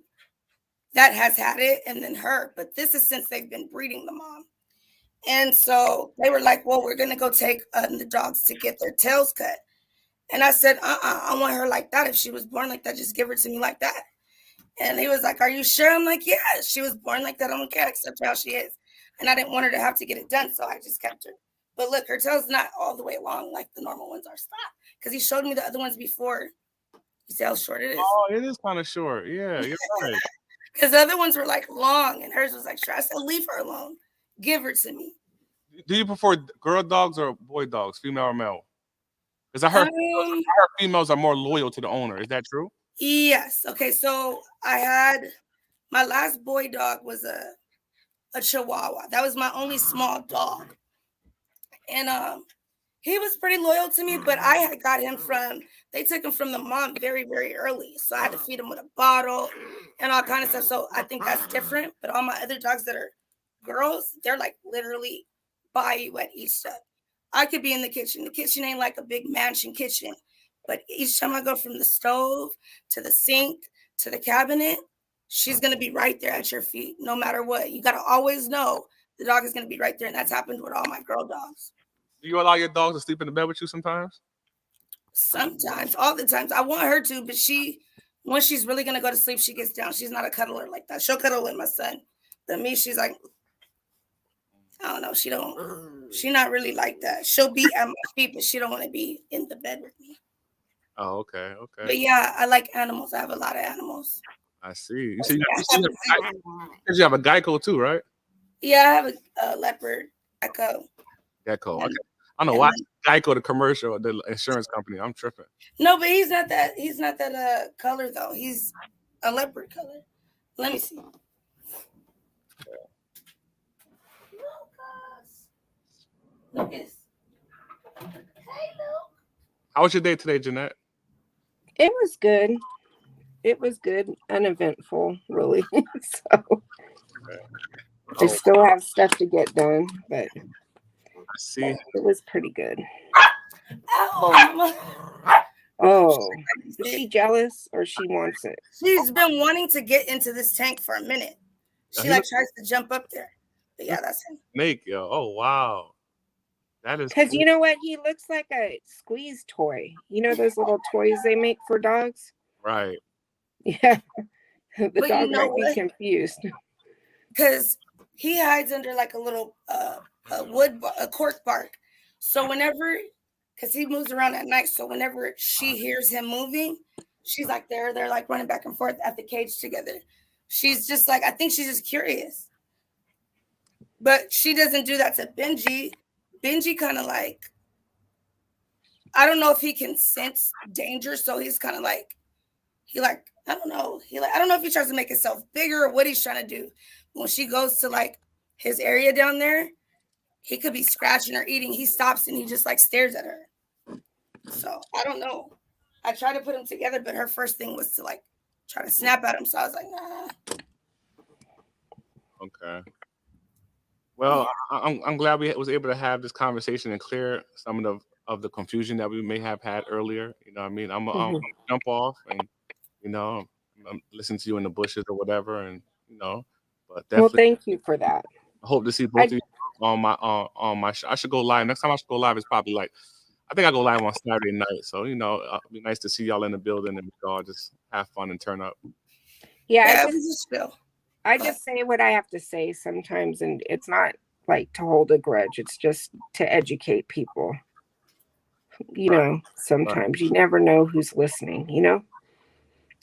Speaker 1: that has had it, and then her. But this is since they've been breeding the mom. And so they were like, well, we're gonna go take the dogs to get their tails cut. And I said, I want her like that. If she was born like that, just give her to me like that. And he was like, are you sure? I'm like, yeah, she was born like that. I don't care, accept how she is. And I didn't want her to have to get it done, so I just kept her. But look, her tail's not all the way long like the normal ones are. Stop. Because he showed me the other ones before. You see how short it is?
Speaker 3: Oh, it is kind of short. Yeah, you're right.
Speaker 1: Because the other ones were like long, and hers was like short. I said, leave her alone. Give her to me.
Speaker 3: Do you prefer girl dogs or boy dogs, female or male? Because I heard females are more loyal to the owner. Is that true?
Speaker 1: Yes. Okay, so I had my last boy dog was a Chihuahua. That was my only small dog. And he was pretty loyal to me, but I had got him they took him from the mom very, very early. So I had to feed him with a bottle and all kind of stuff. So I think that's different. But all my other dogs that are girls, they're like literally by you at each step. I could be in the kitchen. The kitchen ain't like a big mansion kitchen. But each time I go from the stove to the sink to the cabinet, she's going to be right there at your feet, no matter what. You got to always know the dog is going to be right there. And that's happened with all my girl dogs.
Speaker 3: Do you allow your dogs to sleep in the bed with you sometimes?
Speaker 1: Sometimes, all the times. I want her to, but when she's really going to go to sleep, she gets down. She's not a cuddler like that. She'll cuddle with my son. But me, she's like, I don't know. She's not really like that. She'll be at my feet, but she don't want to be in the bed with me.
Speaker 3: Oh, okay.
Speaker 1: But yeah, I like animals. I have a lot of animals.
Speaker 3: I see. You have a Geico too, right?
Speaker 1: Yeah, I have a leopard Geico.
Speaker 3: Okay. I don't know why Geico, the commercial, the insurance company. I'm tripping.
Speaker 1: No, but he's not that color though. He's a leopard color. Let me see. Lucas. Hey, Luke.
Speaker 3: How was your day today, Jeanette?
Speaker 2: It was good. It was good, uneventful, really. So I still have stuff to get done, but
Speaker 3: I see.
Speaker 2: It was pretty good.
Speaker 1: Oh,
Speaker 2: is she jealous or she wants it?
Speaker 1: She's been wanting to get into this tank for a minute. She tries to jump up there. But yeah, that's him.
Speaker 3: Snake, yo. Oh wow. That is
Speaker 2: because you know what? He looks like a squeeze toy. You know those little toys they make for dogs?
Speaker 3: Right.
Speaker 2: Yeah. The
Speaker 1: But you
Speaker 2: dog
Speaker 1: know
Speaker 2: might be
Speaker 1: what?
Speaker 2: confused.
Speaker 1: Because he hides under like a little a cork bark. So whenever, because he moves around at night, so whenever she hears him moving, she's like they're like running back and forth at the cage together. She's just like, I think she's just curious, but she doesn't do that to Benji. Benji kind of like, I don't know if he can sense danger, so he's kind of like, he like, I don't know, he like, I don't know if he tries to make himself bigger or what he's trying to do. When she goes to like his area down there, he could be scratching or eating. He stops and he just like stares at her. So I don't know. I tried to put them together, but her first thing was to like try to snap at him. So I was like, nah.
Speaker 3: Okay. Well, I'm glad we was able to have this conversation and clear some of the confusion that we may have had earlier. You know what I mean? I'm gonna jump off and, you know, listen to you in the bushes or whatever, and, you know, but
Speaker 2: Well,
Speaker 3: definitely
Speaker 2: thank you for that.
Speaker 3: I hope to see both of you on my show. I should go live. Next time I should go live is probably like, I think I go live on Saturday night. So, you know, it'd be nice to see y'all in the building and we can all just have fun and turn up.
Speaker 2: Yeah,
Speaker 1: Yeah,
Speaker 2: I just say what I have to say sometimes, and it's not like to hold a grudge. It's just to educate people. You know, sometimes you never know who's listening, you know,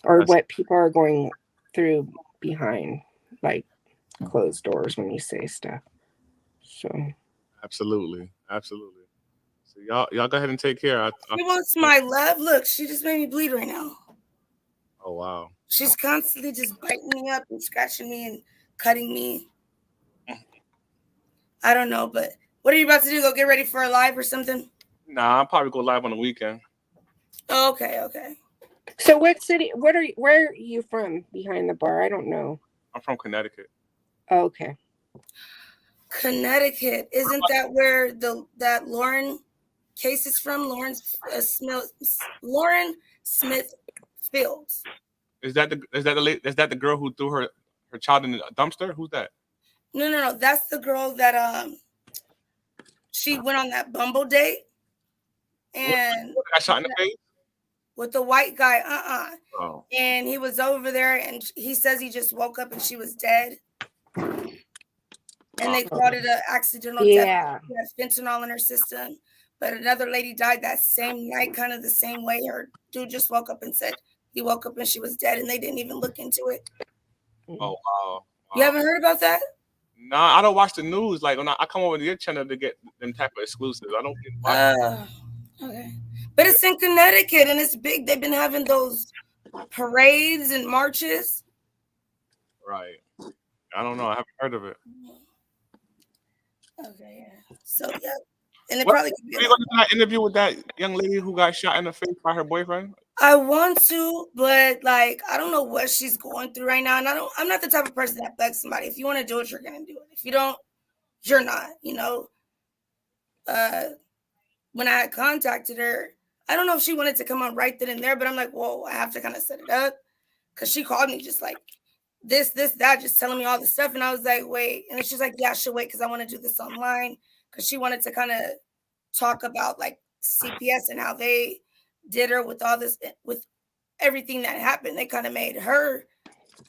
Speaker 2: or what people are going through behind like closed doors when you say stuff. So
Speaker 3: absolutely. So y'all go ahead and take care.
Speaker 1: She wants my love. Look, she just made me bleed right now.
Speaker 3: Oh wow.
Speaker 1: She's constantly just biting me up and scratching me and cutting me. I don't know, but what are you about to do? Go get ready for a live or something?
Speaker 3: Nah, I'll probably go live on the weekend.
Speaker 1: Oh, okay.
Speaker 2: So what city? Where are you from? Behind the bar? I don't know.
Speaker 3: I'm from Connecticut.
Speaker 2: Oh, okay.
Speaker 1: Connecticut, isn't that where that Lauren case is from? Lauren Smith Fields.
Speaker 3: Is that the girl who threw her child in the dumpster? Who's that?
Speaker 1: No. That's the girl that she went on that Bumble date and
Speaker 3: got shot in the face
Speaker 1: with the white guy.
Speaker 3: Oh.
Speaker 1: And he was over there, and he says he just woke up and she was dead. And they called it an accidental death. She had fentanyl in her system. But another lady died that same night, kind of the same way. Her dude just woke up and said he woke up and she was dead, and they didn't even look into it.
Speaker 3: Oh, wow.
Speaker 1: You haven't heard about that?
Speaker 3: Nah, I don't watch the news. Like, when I come over to your channel to get them type of exclusives. I don't watch
Speaker 1: okay. But it's in Connecticut, and it's big. They've been having those parades and marches.
Speaker 3: Right. I don't know. I haven't heard of it.
Speaker 1: Okay, yeah. So, yeah. And it probably could be.
Speaker 3: Are you going to do that interview with that young lady who got shot in the face by her boyfriend?
Speaker 1: I want to, but like I don't know what she's going through right now, and I'm not the type of person that begs somebody. If you want to do it, you're gonna do it. If you don't, you're not. You know. When I had contacted her, I don't know if she wanted to come on right then and there, but I'm like, whoa, I have to kind of set it up, because she called me just like this, that, just telling me all this stuff, and I was like, wait, and then she's like, yeah, I should wait because I want to do this online, because she wanted to kind of talk about like CPS and how they did her with all this, with everything that happened. They kind of made her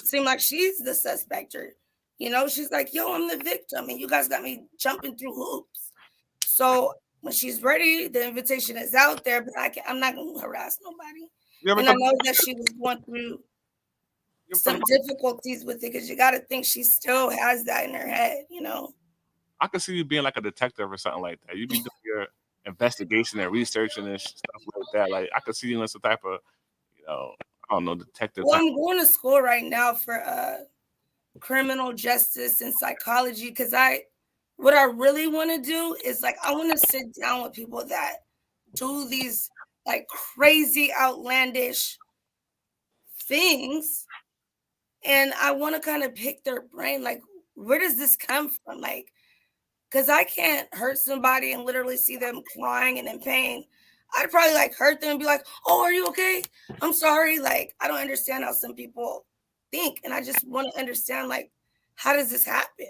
Speaker 1: seem like she's the suspect, or, you know, she's like, yo, I'm the victim, and you guys got me jumping through hoops. So when she's ready, the invitation is out there, but I'm not going to harass nobody. And I know that she was going through some difficulties with it, because you got to think she still has that in her head, you know.
Speaker 3: I could see you being like a detective or something like that. You'd be doing your investigation and researching and stuff like that. Like, I could see you in some type of, you know, I don't know, detective.
Speaker 1: Well, I'm going to school right now for criminal justice and psychology, because what I really want to do is like, I want to sit down with people that do these like crazy, outlandish things, and I want to kind of pick their brain, like, where does this come from? Like, because I can't hurt somebody and literally see them crying and in pain. I'd probably like hurt them and be like, oh, are you okay? I'm sorry. Like, I don't understand how some people think, and I just want to understand, like, how does this happen?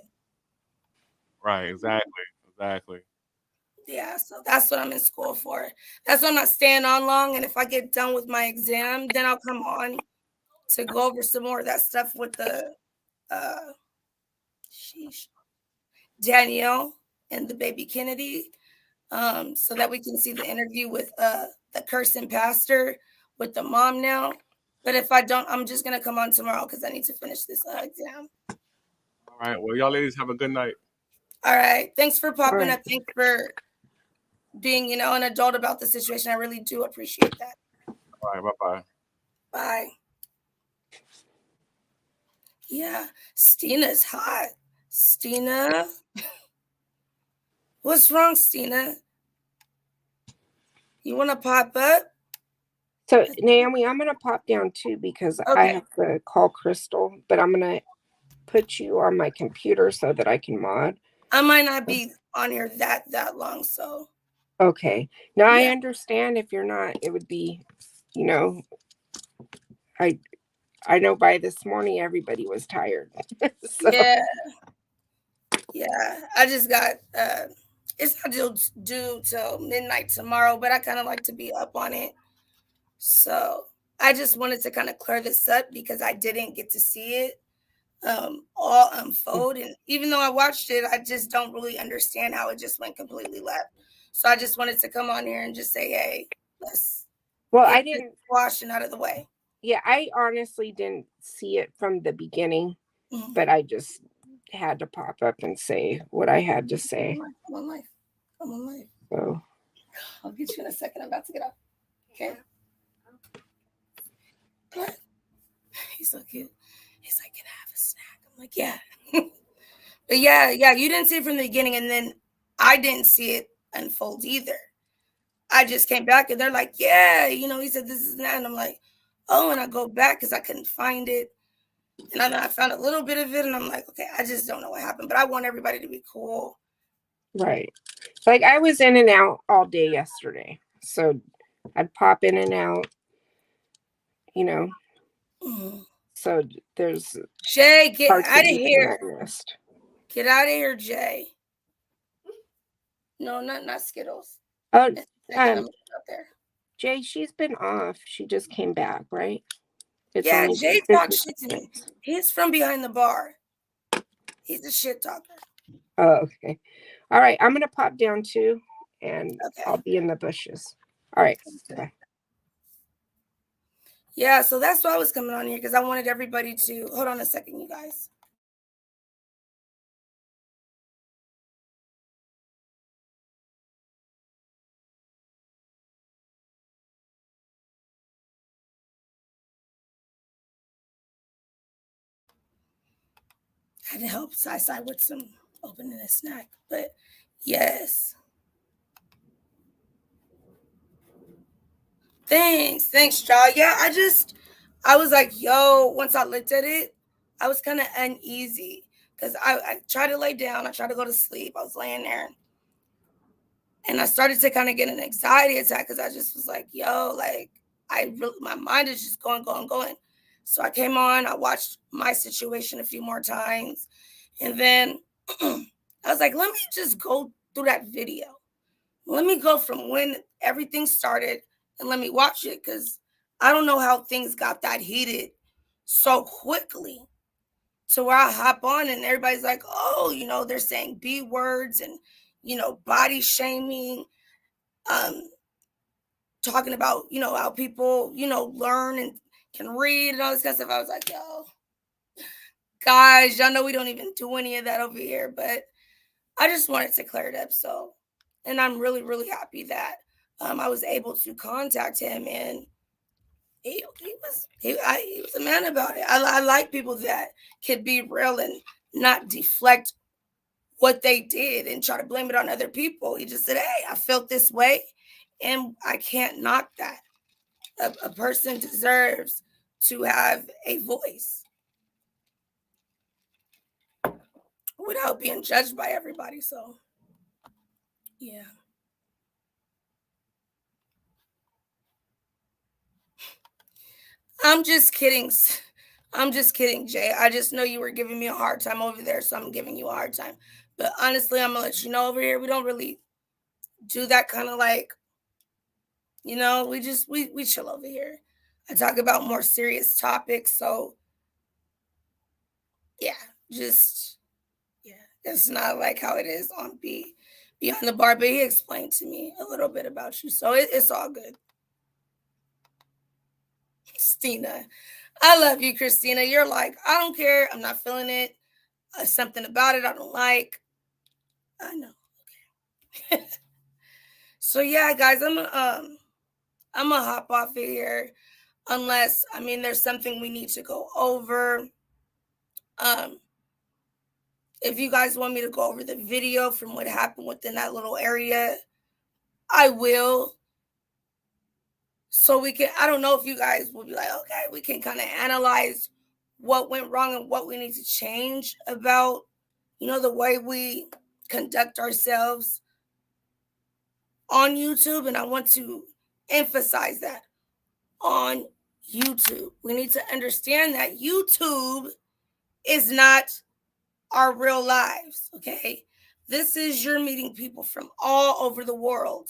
Speaker 3: Right, exactly.
Speaker 1: Yeah, so that's what I'm in school for. That's why I'm not staying on long, and if I get done with my exam, then I'll come on to go over some more of that stuff with the Danielle and the baby Kennedy, so that we can see the interview with the cursing pastor with the mom now. But if I don't, I'm just gonna come on tomorrow because I need to finish this exam.
Speaker 3: All right. Well, y'all ladies have a good night.
Speaker 1: All right. Thanks for popping
Speaker 2: right.
Speaker 1: up. Thanks for being, an adult about the situation. I really do appreciate that.
Speaker 3: All right. Bye-bye.
Speaker 1: Bye. Yeah. Stina's hot. Stina. What's wrong, Stina? You want to pop up?
Speaker 2: So, Naomi, I'm going to pop down too because I have to call Crystal, but I'm going to put you on my computer so that I can mod.
Speaker 1: I might not be on here that long, so.
Speaker 2: Okay. Now, I understand if you're not, it would be, I know by this morning everybody was tired.
Speaker 1: So. Yeah. I just got, it's not due till midnight tomorrow, but I kind of like to be up on it. So I just wanted to kind of clear this up because I didn't get to see it all unfold. And even though I watched it, I just don't really understand how it just went completely left. So I just wanted to come on here and just say, hey, let's
Speaker 2: I didn't
Speaker 1: wash it out of the way.
Speaker 2: Yeah, I honestly didn't see it from the beginning, but I just had to pop up and say what I had to say.
Speaker 1: Come on, life.
Speaker 2: So
Speaker 1: I'll get you in a second. I'm about to get up. Okay. What? He's so cute. He's like, can I have a snack? I'm like, yeah. But yeah, you didn't see it from the beginning, and then I didn't see it unfold either. I just came back, and they're like, yeah, he said this is that, and I'm like, oh, and I go back because I couldn't find it, and then I found a little bit of it, and I'm like, okay, I just don't know what happened, but I want everybody to be cool.
Speaker 2: Right. Like I was in and out all day yesterday, so I'd pop in and out, So there's
Speaker 1: Jay, get out of here. Get out of here, Jay. No, not Skittles.
Speaker 2: Oh, Jay, she's been off. She just came back, right?
Speaker 1: Jay talks shit to me. He's from behind the bar. He's a shit talker.
Speaker 2: Oh, okay. All right. I'm going to pop down too, and I'll be in the bushes. All right. Bye.
Speaker 1: Yeah, so that's why I was coming on here, because I wanted everybody to... Hold on a second, you guys. I had to help Sai with some opening a snack, but yes. Thanks, y'all. Yeah, I was like, yo, once I looked at it, I was kind of uneasy because I tried to lay down. I tried to go to sleep. I was laying there and I started to kind of get an anxiety attack because I just was like, yo, like my mind is just going. So I came on, I watched My Situation a few more times. And then I was like, let me just go through that video. Let me go from when everything started and let me watch it, because I don't know how things got that heated so quickly to where I hop on and everybody's like, oh, they're saying B words and, body shaming, talking about, how people, learn and can read and all this kind of stuff. I was like, yo, guys, y'all know we don't even do any of that over here, but I just wanted to clear it up. So, and I'm really, really happy that I was able to contact him, and he was a man about it. I like people that could be real and not deflect what they did and try to blame it on other people. He just said, hey, I felt this way, and I can't knock that. A person deserves to have a voice without being judged by everybody. So, yeah. I'm just kidding. Jay. I just know you were giving me a hard time over there, so I'm giving you a hard time. But honestly, I'm gonna let you know over here, we don't really do that kind of like, we chill over here. I talk about more serious topics. So, yeah, it's not like how it is on Beyond the Bar. But he explained to me a little bit about you. So it's all good. Christina. I love you, Christina. You're like, I don't care. I'm not feeling it. Something about it I don't like. I know. Okay. So yeah, guys, I'm gonna hop off of here unless there's something we need to go over. If you guys want me to go over the video from what happened within that little area, I will. So we can, I don't know if you guys will be like, okay, we can kind of analyze what went wrong and what we need to change about, the way we conduct ourselves on YouTube. And I want to emphasize that on YouTube. We need to understand that YouTube is not our real lives, okay? This is you're meeting people from all over the world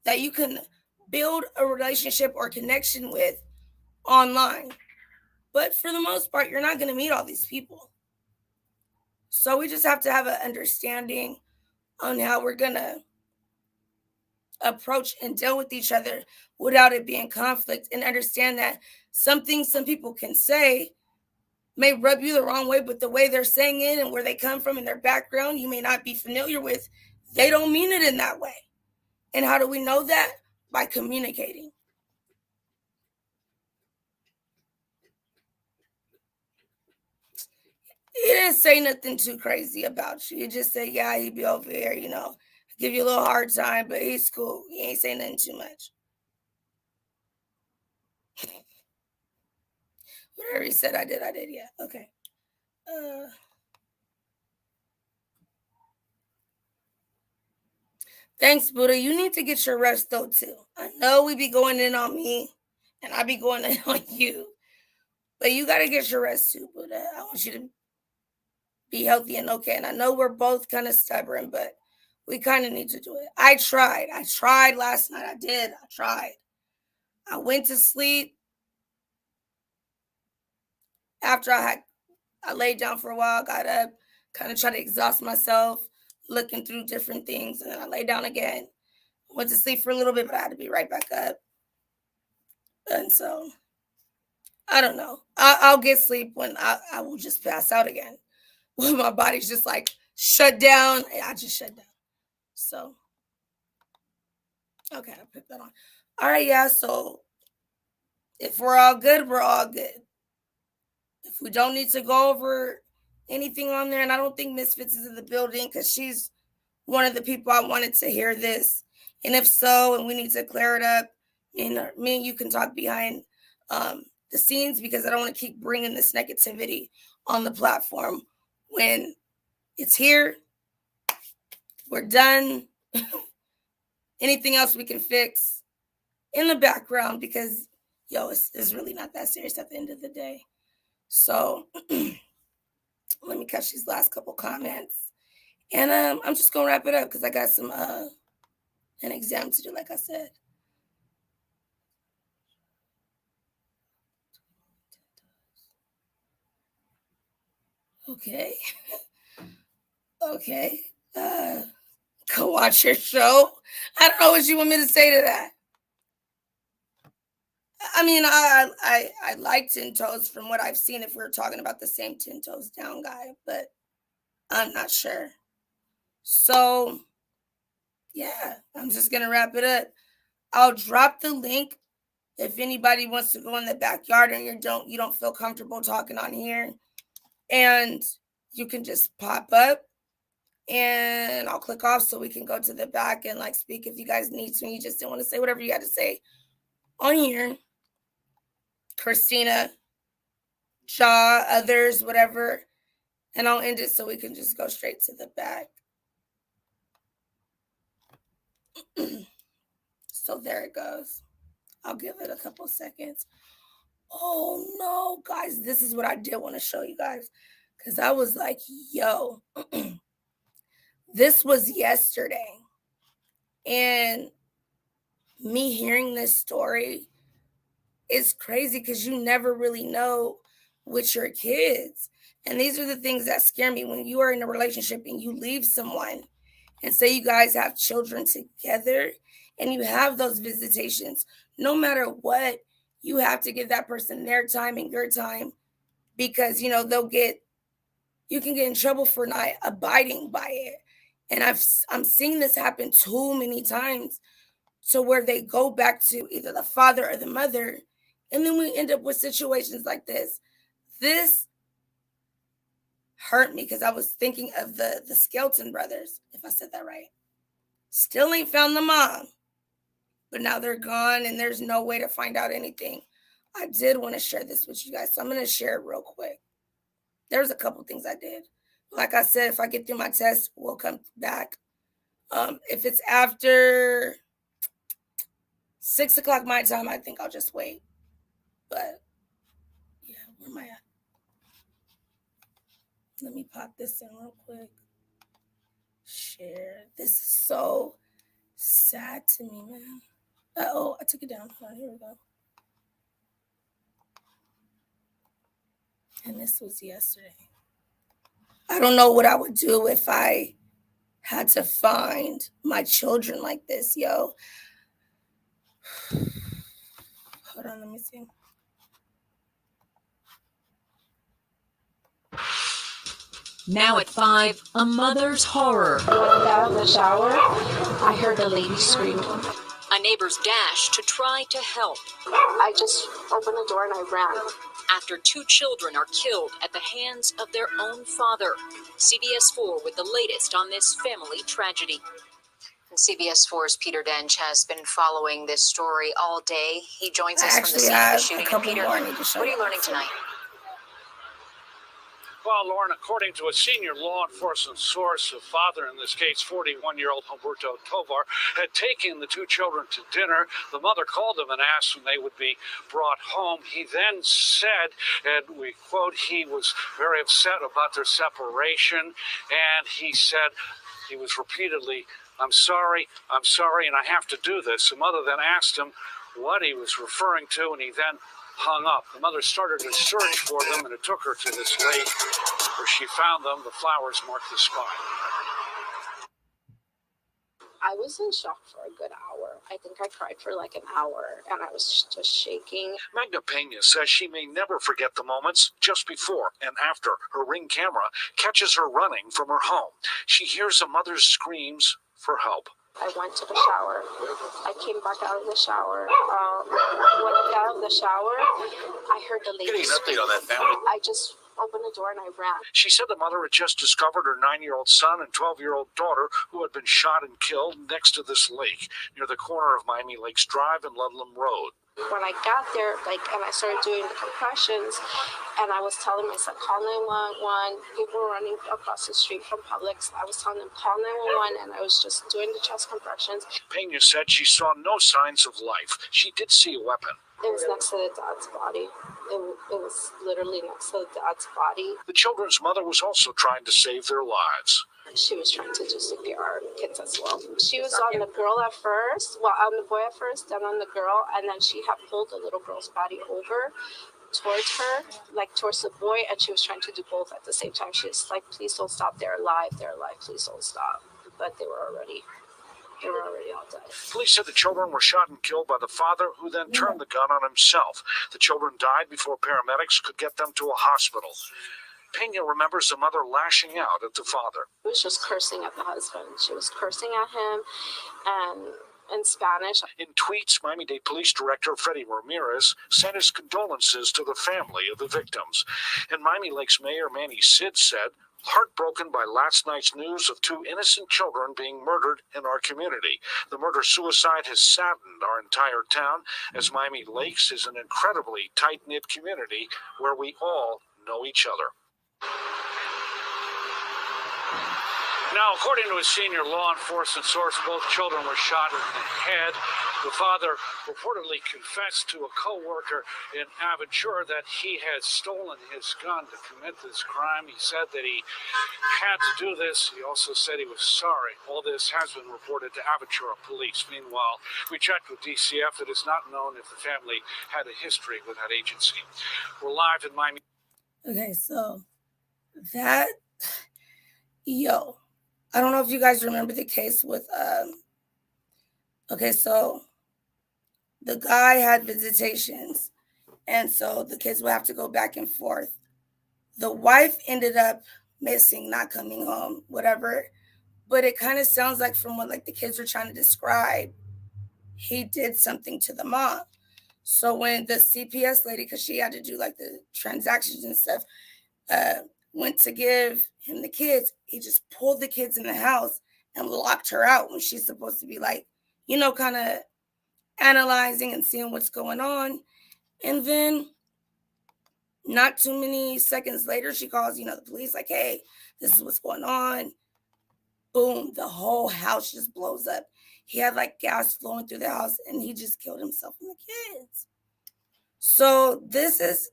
Speaker 1: that you can build a relationship or connection with online. But for the most part, you're not going to meet all these people. So we just have to have an understanding on how we're going to approach and deal with each other without it being conflict, and understand that some things some people can say may rub you the wrong way, but the way they're saying it and where they come from and their background you may not be familiar with, they don't mean it in that way. And how do we know that? By communicating. He didn't say nothing too crazy about you. He just said, yeah, he'd be over here, give you a little hard time, but he's cool. He ain't saying nothing too much. Whatever he said, I did, yeah. Okay. Thanks, Buddha. You need to get your rest, though, too. I know we be going in on me, and I be going in on you. But you got to get your rest, too, Buddha. I want you to be healthy and okay. And I know we're both kind of stubborn, but we kind of need to do it. I tried last night. I tried. I went to sleep after I laid down for a while, got up, kind of tried to exhaust myself, looking through different things. And then I laid down again. Went to sleep for a little bit, but I had to be right back up. And so, I don't know. I'll get sleep when I will just pass out again. When my body's just like shut down. I just shut down. So, okay, I'll put that on. All right, yeah, so if we're all good, we're all good. If we don't need to go over anything on there, and I don't think Misfits is in the building because she's one of the people I wanted to hear this. And if so, and we need to clear it up, me and you can talk behind the scenes, because I don't want to keep bringing this negativity on the platform when it's here. We're done. Anything else we can fix in the background, because it's really not that serious at the end of the day. So let me catch these last couple comments, and I'm just gonna wrap it up because I got some an exam to do, like I said. Okay. Okay. Go watch your show. I don't know what you want me to say to that. I like 10 Toes from what I've seen, if we're talking about the same 10 Toes Down guy, but I'm not sure. So, yeah, I'm just going to wrap it up. I'll drop the link if anybody wants to go in the backyard and you don't feel comfortable talking on here, and you can just pop up and I'll click off so we can go to the back and speak if you guys need to. You just don't want to say whatever you got to say on here. Christina, Shaw, others, whatever. And I'll end it so we can just go straight to the back. So there it goes. I'll give it a couple seconds. Oh no, guys, this is what I did want to show you guys. Because I was like, yo, this was yesterday. And me hearing this story it's crazy because you never really know with your kids. And these are the things that scare me when you are in a relationship and you leave someone and say you guys have children together and you have those visitations. No matter what, you have to give that person their time and your time because, you know, you can get in trouble for not abiding by it. And I'm seeing this happen too many times to where they go back to either the father or the mother. And then we end up with situations like this. This hurt me because I was thinking of the Skelton brothers, if I said that right. Still ain't found the mom, but now they're gone and there's no way to find out anything. I did want to share this with you guys, so I'm going to share it real quick. There's a couple things I did. Like I said, if I get through my test, we'll come back. If it's after 6 o'clock my time, I think I'll just wait. But yeah, where am I at? Let me pop this in real quick. Share. This is so sad to me, man. Oh, I took it down. Oh, here we go. And this was yesterday. I don't know what I would do if I had to find my children like this, yo. Hold on, let me see.
Speaker 4: Now at 5, a mother's horror.
Speaker 5: When I got out of the shower, I heard the lady screaming.
Speaker 4: A neighbor's dash to try to help.
Speaker 5: I just opened the door and I ran.
Speaker 4: After 2 children are killed at the hands of their own father. CBS 4 with the latest on this family tragedy.
Speaker 6: And CBS 4's Peter Dench has been following this story all day. He joins us from the scene of the shooting. Peter, what are you learning tonight?
Speaker 7: Well, Lauren, according to a senior law enforcement source, the father, in this case 41-year-old Humberto Tovar, had taken the 2 children to dinner. The mother called him and asked when they would be brought home. He then said, and we quote, he was very upset about their separation, and he said he was repeatedly, I'm sorry, and I have to do this. The mother then asked him what he was referring to, and he then hung up. The mother started a search for them, and it took her to this lake where she found them. The flowers marked the spot.
Speaker 5: I was in shock for a good hour. I think I cried for like an hour, and I was just shaking.
Speaker 7: Magna Pena says she may never forget the moments just before and after her Ring camera catches her running from her home. She hears a mother's screams for help.
Speaker 5: I went to the shower. I came back out of the shower. When I got out of the shower, I heard the lady scream.
Speaker 7: Update on that family.
Speaker 5: I just opened the door and I ran.
Speaker 7: She said the mother had just discovered her 9-year-old son and 12-year-old daughter who had been shot and killed next to this lake near the corner of Miami Lakes Drive and Ludlam Road.
Speaker 5: When I got there, and I started doing the compressions, and I was telling myself, call 911. People were running across the street from Publix. I was telling them, call 911, and I was just doing the chest compressions.
Speaker 7: Pena said she saw no signs of life. She did see a weapon.
Speaker 5: It was next to the dad's body. It was literally next to the dad's body.
Speaker 7: The children's mother was also trying to save their lives.
Speaker 5: She was trying to do CPR on kids as well. She was on the girl at first, on the boy at first, then on the girl, and then she had pulled the little girl's body over towards her, like towards the boy, and she was trying to do both at the same time. She was like, please don't stop, they're alive, please don't stop. But they were already all dead.
Speaker 7: Police said the children were shot and killed by the father, who then turned the gun on himself. The children died before paramedics could get them to a hospital. Pena remembers the mother lashing out at the father.
Speaker 5: She was just cursing at the husband. She was cursing at him and in Spanish.
Speaker 7: In tweets, Miami-Dade Police Director Freddie Ramirez sent his condolences to the family of the victims. And Miami Lakes Mayor Manny Sid said, heartbroken by last night's news of 2 innocent children being murdered in our community. The murder-suicide has saddened our entire town, as Miami Lakes is an incredibly tight-knit community where we all know each other. Now, according to a senior law enforcement source, both children were shot in the head. The father reportedly confessed to a co-worker in Aventura that he had stolen his gun to commit this crime. He said that he had to do this. He also said he was sorry. All this has been reported to Aventura police. Meanwhile, we checked with DCF. It is not known if the family had a history with that agency. We're live in Miami.
Speaker 1: Okay, so that, I don't know if you guys remember the case with, okay, so the guy had visitations, and so the kids would have to go back and forth. The wife ended up missing, not coming home, whatever. But it kind of sounds like from what like the kids were trying to describe, he did something to the mom. So when the CPS lady, because she had to do like the transactions and stuff, went to give him the kids, he just pulled the kids in the house and locked her out when she's supposed to be like, kind of analyzing and seeing what's going on. And then not too many seconds later, she calls, the police like, hey, this is what's going on. Boom, the whole house just blows up. He had like gas flowing through the house and he just killed himself and the kids. So this is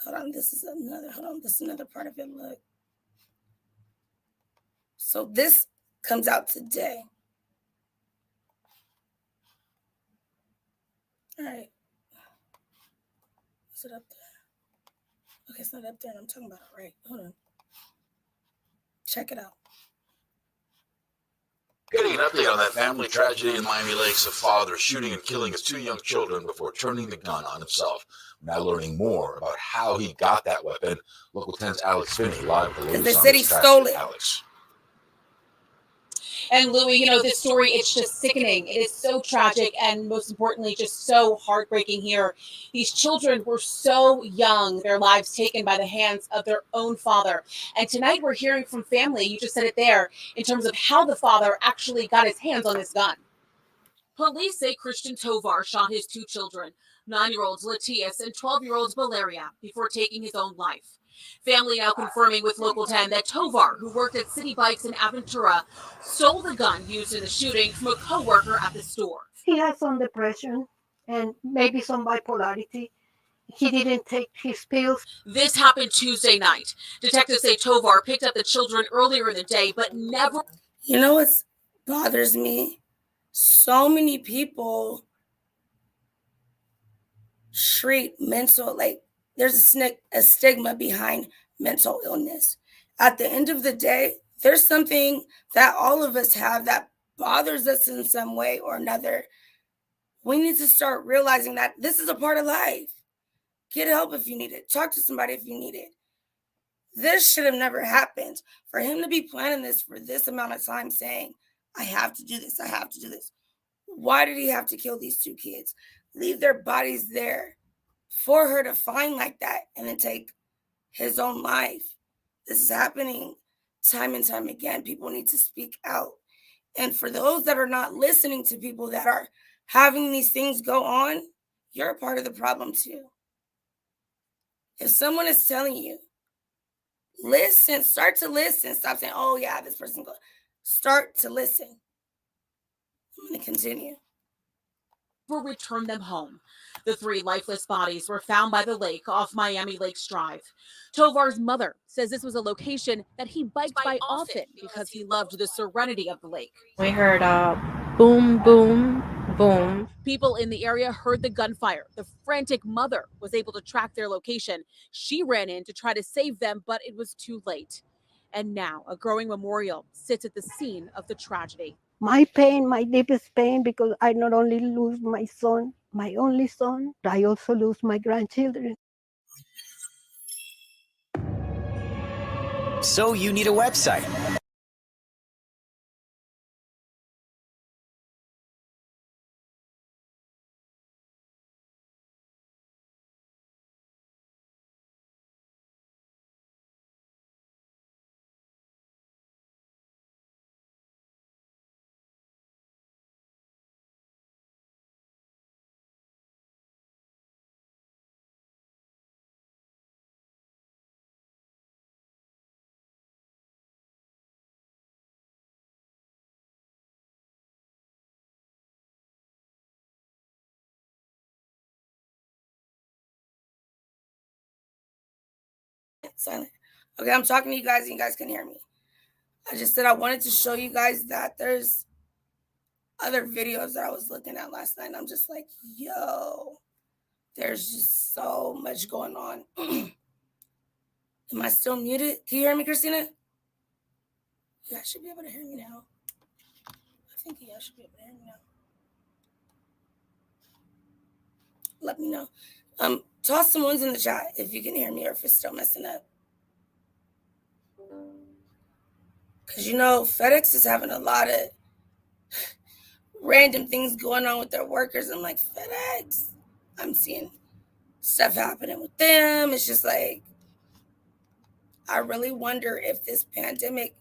Speaker 1: another part of it. Look. So this comes out today. All right. Is it up there? Okay, it's not up there. I'm talking about it right. Hold on. Check it out.
Speaker 8: Getting an update on that family tragedy in Miami Lakes, a father shooting and killing his 2 young children before turning the gun on himself. Now learning more about how he got that weapon. Local 10's Alex Finney live at the latest on this tragedy. Alex.
Speaker 9: And Louis, this story, it's just sickening. It is so tragic and most importantly, just so heartbreaking here. These children were so young, their lives taken by the hands of their own father. And tonight we're hearing from family, you just said it there, in terms of how the father actually got his hands on this gun. Police say Christian Tovar shot his 2 children, 9-year-olds Latias and 12-year-olds Valeria, before taking his own life. Family now confirming with Local 10 that Tovar, who worked at City Bikes in Aventura, stole the gun used in the shooting from a co-worker at the store.
Speaker 10: He has some depression and maybe some bipolarity. He didn't take his pills.
Speaker 9: This happened Tuesday night. Detectives say Tovar picked up the children earlier in the day, but never...
Speaker 1: You know what bothers me? So many people treat mental, like there's a stigma behind mental illness. At the end of the day, there's something that all of us have that bothers us in some way or another. We need to start realizing that this is a part of life. Get help if you need it. Talk to somebody if you need it. This should have never happened. For him to be planning this for this amount of time saying, I have to do this, I have to do this. Why did he have to kill these 2 kids? Leave their bodies there for her to find like that and then take his own life. This is happening time and time again. People need to speak out. And for those that are not listening to people that are having these things go on, you're a part of the problem too. If someone is telling you, listen, start to listen. Stop saying, oh yeah, this person go. Start to listen. I'm going to continue.
Speaker 9: Will return them home. The 3 lifeless bodies were found by the lake off Miami Lakes Drive. Tovar's mother says this was a location that he biked by often because he loved the serenity of the lake.
Speaker 11: We heard a boom, boom, boom.
Speaker 9: People in the area heard the gunfire. The frantic mother was able to track their location. She ran in to try to save them, but it was too late. And now a growing memorial sits at the scene of the tragedy.
Speaker 10: My pain, my deepest pain, because I not only lose my son, my only son, I also lose my grandchildren.
Speaker 12: So you need a website.
Speaker 1: Silent. Okay, I'm talking to you guys and you guys can hear me. I just said I wanted to show you guys that there's other videos that I was looking at last night. And I'm just like, yo, there's just so much going on. Am I still muted? Can you hear me, Christina? You guys should be able to hear me now. I think you guys should be able to hear me now. Let me know. Toss some ones in the chat if you can hear me or if it's still messing up. Because you know, FedEx is having a lot of random things going on with their workers. I'm like, FedEx. I'm seeing stuff happening with them. It's just like, I really wonder if this pandemic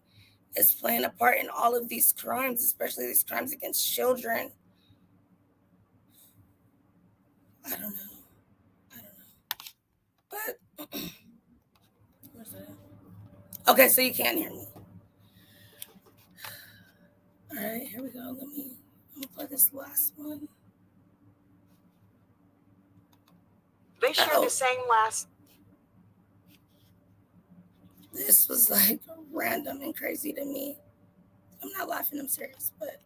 Speaker 1: is playing a part in all of these crimes, especially these crimes against children. I don't know. But, where's that? Okay, so you can't hear me. All right, here we go. I'm gonna play this last one.
Speaker 13: They share the same last.
Speaker 1: This was like random and crazy to me. I'm not laughing, I'm serious, but.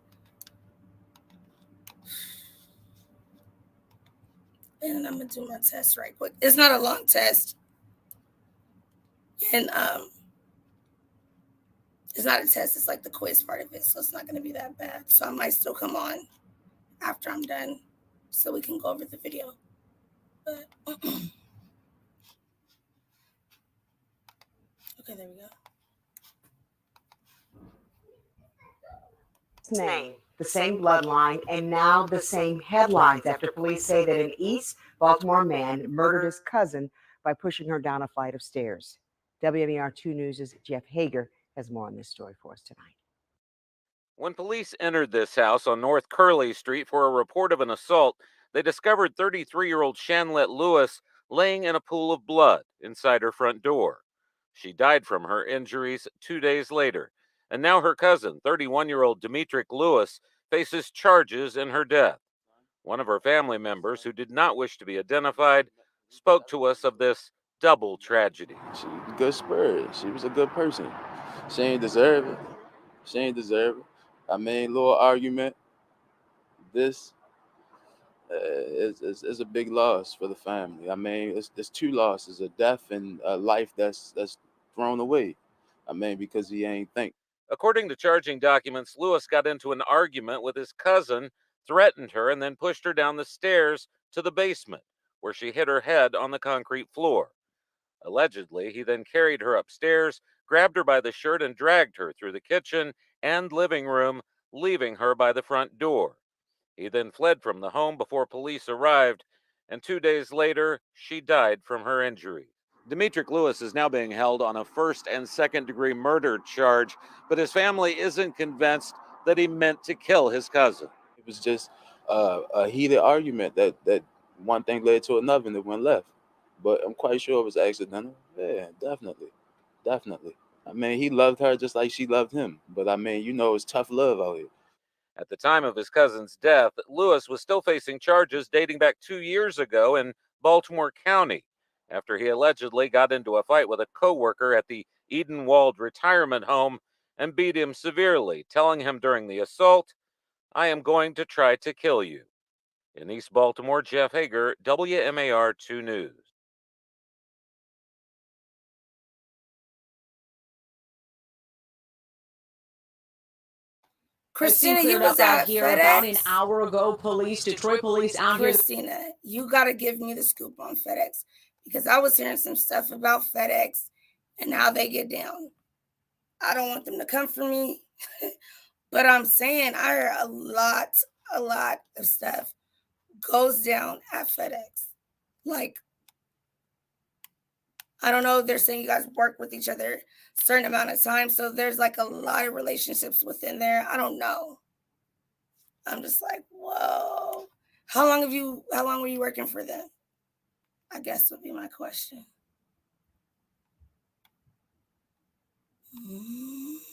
Speaker 1: And I'm gonna do my test right quick. It's not a long test. And it's not a test, it's like the quiz part of it, so it's not gonna be that bad. So I might still come on after I'm done so we can go over the video. But okay, there we go.
Speaker 13: Name, the same bloodline, and now the same headlines after police say that an East Baltimore man murdered his cousin by pushing her down a flight of stairs. WMER 2 News' Jeff Hager has more on this story for us tonight.
Speaker 14: When police entered this house on North Curley Street for a report of an assault, they discovered 33-year-old Shanlette Lewis laying in a pool of blood inside her front door. She died from her injuries 2 days later, and now her cousin, 31-year-old Demetric Lewis, faces charges in her death. One of her family members, who did not wish to be identified, spoke to us of this double tragedy.
Speaker 15: She was a good spirit. She was a good person. She ain't deserve it. She ain't deserve it. I mean, little argument. This is a big loss for the family. I mean, it's two losses: a death and a life that's thrown away. I mean, because he ain't think.
Speaker 14: According to charging documents, Lewis got into an argument with his cousin, threatened her, and then pushed her down the stairs to the basement, where she hit her head on the concrete floor. Allegedly, he then carried her upstairs, grabbed her by the shirt, and dragged her through the kitchen and living room, leaving her by the front door. He then fled from the home before police arrived, and 2 days later, she died from her injuries. Demetric Lewis is now being held on a first and second degree murder charge, but his family isn't convinced that he meant to kill his cousin.
Speaker 15: It was just a heated argument that one thing led to another and it went left. But I'm quite sure it was accidental. Yeah, definitely. I mean, he loved her just like she loved him. But I mean, you know, it's tough love out here.
Speaker 14: At the time of his cousin's death, Lewis was still facing charges dating back 2 years ago in Baltimore County after he allegedly got into a fight with a coworker at the Edenwald retirement home and beat him severely, telling him during the assault, "I am going to try to kill you." In East Baltimore, Jeff Hager, WMAR 2 News.
Speaker 1: Christina, you was out here FedEx?
Speaker 13: About an hour ago. Detroit police out here.
Speaker 1: Christina, you got to give me the scoop on FedEx because I was hearing some stuff about FedEx and how they get down. I don't want them to come for me, but I'm saying I heard a lot of stuff goes down at FedEx. Like, I don't know, they're saying you guys work with each other a certain amount of time, so there's like a lot of relationships within there. I don't know. I'm just like, whoa. How long were you working for them? I guess would be my question.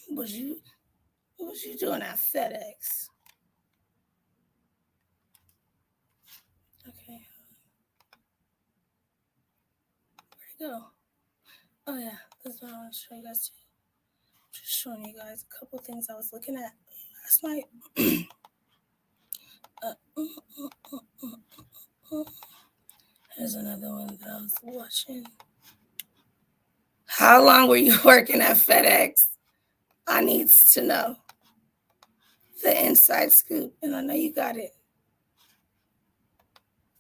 Speaker 1: What was you doing at FedEx? Okay. Where'd it go? Oh yeah, that's what I want to show you guys too. Just showing you guys a couple things I was looking at last night. Here's another one that I was watching. How long were you working at FedEx? I need to know the inside scoop, and I know you got it.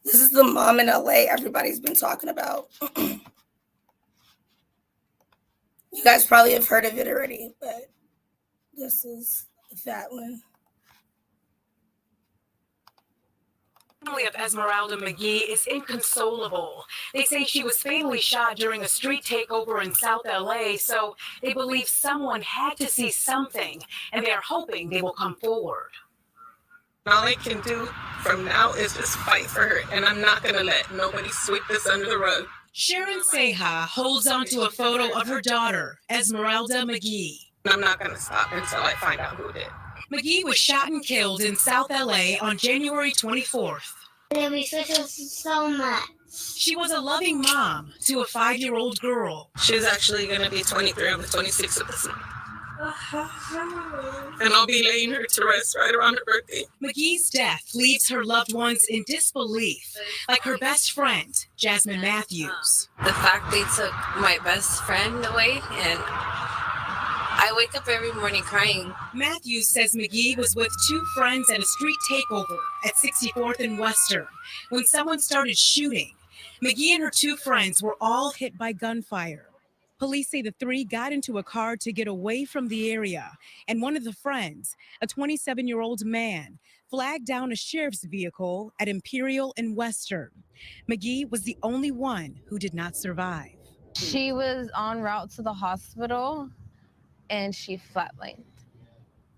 Speaker 1: This is the mom in LA everybody's been talking about. You guys probably have heard of it already, but this is that one.
Speaker 16: The family of Esmeralda McGee is inconsolable. They say she was fatally shot during a street takeover in South LA, so they believe someone had to see something, and they are hoping they will come forward.
Speaker 17: All I can do from now is just fight for her, and I'm not going to let nobody sweep this under the rug.
Speaker 16: Sharon Seha holds onto a photo of her daughter, Esmeralda McGee.
Speaker 17: I'm not going to stop until I find out who did.
Speaker 16: McGee was shot and killed in South LA on January 24th.
Speaker 18: They respect us so much.
Speaker 16: She was a loving mom to a 5-year-old girl.
Speaker 17: She's actually going to be 23 on the 26th of this month. And I'll be laying her to rest right around her birthday.
Speaker 16: McGee's death leaves her loved ones in disbelief, like her best friend, Jasmine Matthews.
Speaker 19: The fact they took my best friend away, and I wake up every morning crying.
Speaker 16: Matthews says McGee was with 2 friends at a street takeover at 64th and Western when someone started shooting. McGee and her 2 friends were all hit by gunfire. Police say the 3 got into a car to get away from the area, and one of the friends, a 27-year-old man, flagged down a sheriff's vehicle at Imperial and Western. McGee was the only one who did not survive.
Speaker 20: She was en route to the hospital, and she flatlined.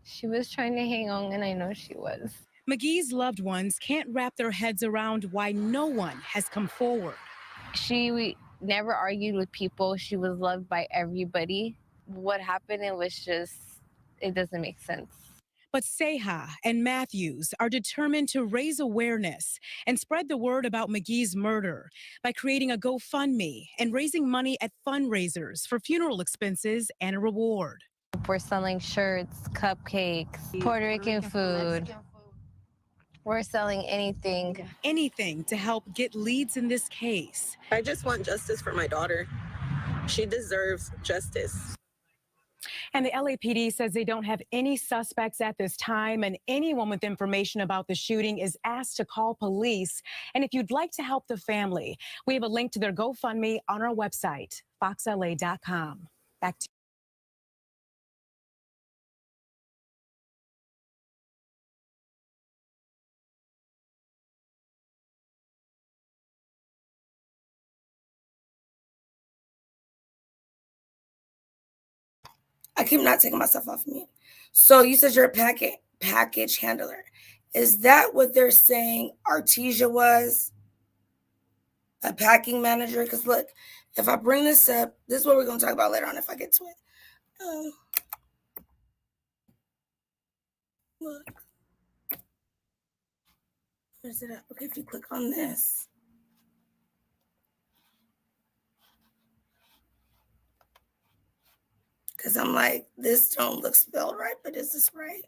Speaker 20: She was trying to hang on, and I know she was.
Speaker 16: McGee's loved ones can't wrap their heads around why no one has come forward.
Speaker 20: She never argued with people. She was loved by everybody. What happened, it doesn't make sense.
Speaker 16: But Seha and Matthews are determined to raise awareness and spread the word about McGee's murder by creating a GoFundMe and raising money at fundraisers for funeral expenses and a reward.
Speaker 20: We're selling shirts, cupcakes, Puerto Rican food. We're selling anything.
Speaker 16: Anything to help get leads in this case.
Speaker 17: I just want justice for my daughter. She deserves justice.
Speaker 16: And the LAPD says they don't have any suspects at this time, and anyone with information about the shooting is asked to call police. And if you'd like to help the family, we have a link to their GoFundMe on our website, foxla.com. Back to
Speaker 1: I keep not taking myself off mute. So you said you're a package handler. Is that what they're saying Artesia was? A packing manager? Because look, if I bring this up, this is what we're going to talk about later on if I get to it. Look. Where's it at? Okay, if you click on this. Because I'm like, this don't look spelled right, but is this right?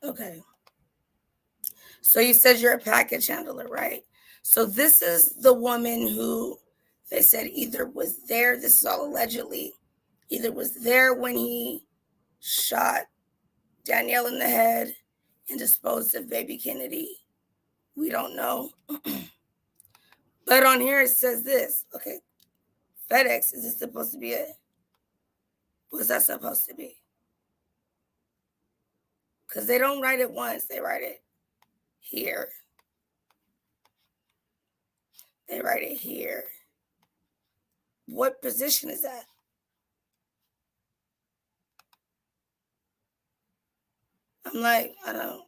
Speaker 1: Okay. So you said you're a package handler, right? So this is the woman who they said either was there, this is all allegedly, either was there when he shot Danielle in the head and disposed of baby Kennedy. We don't know. But on here it says this. Okay. FedEx, is it supposed to be a... What's that supposed to be? Because they don't write it once. They write it here. They write it here. What position is that? I'm like, I don't...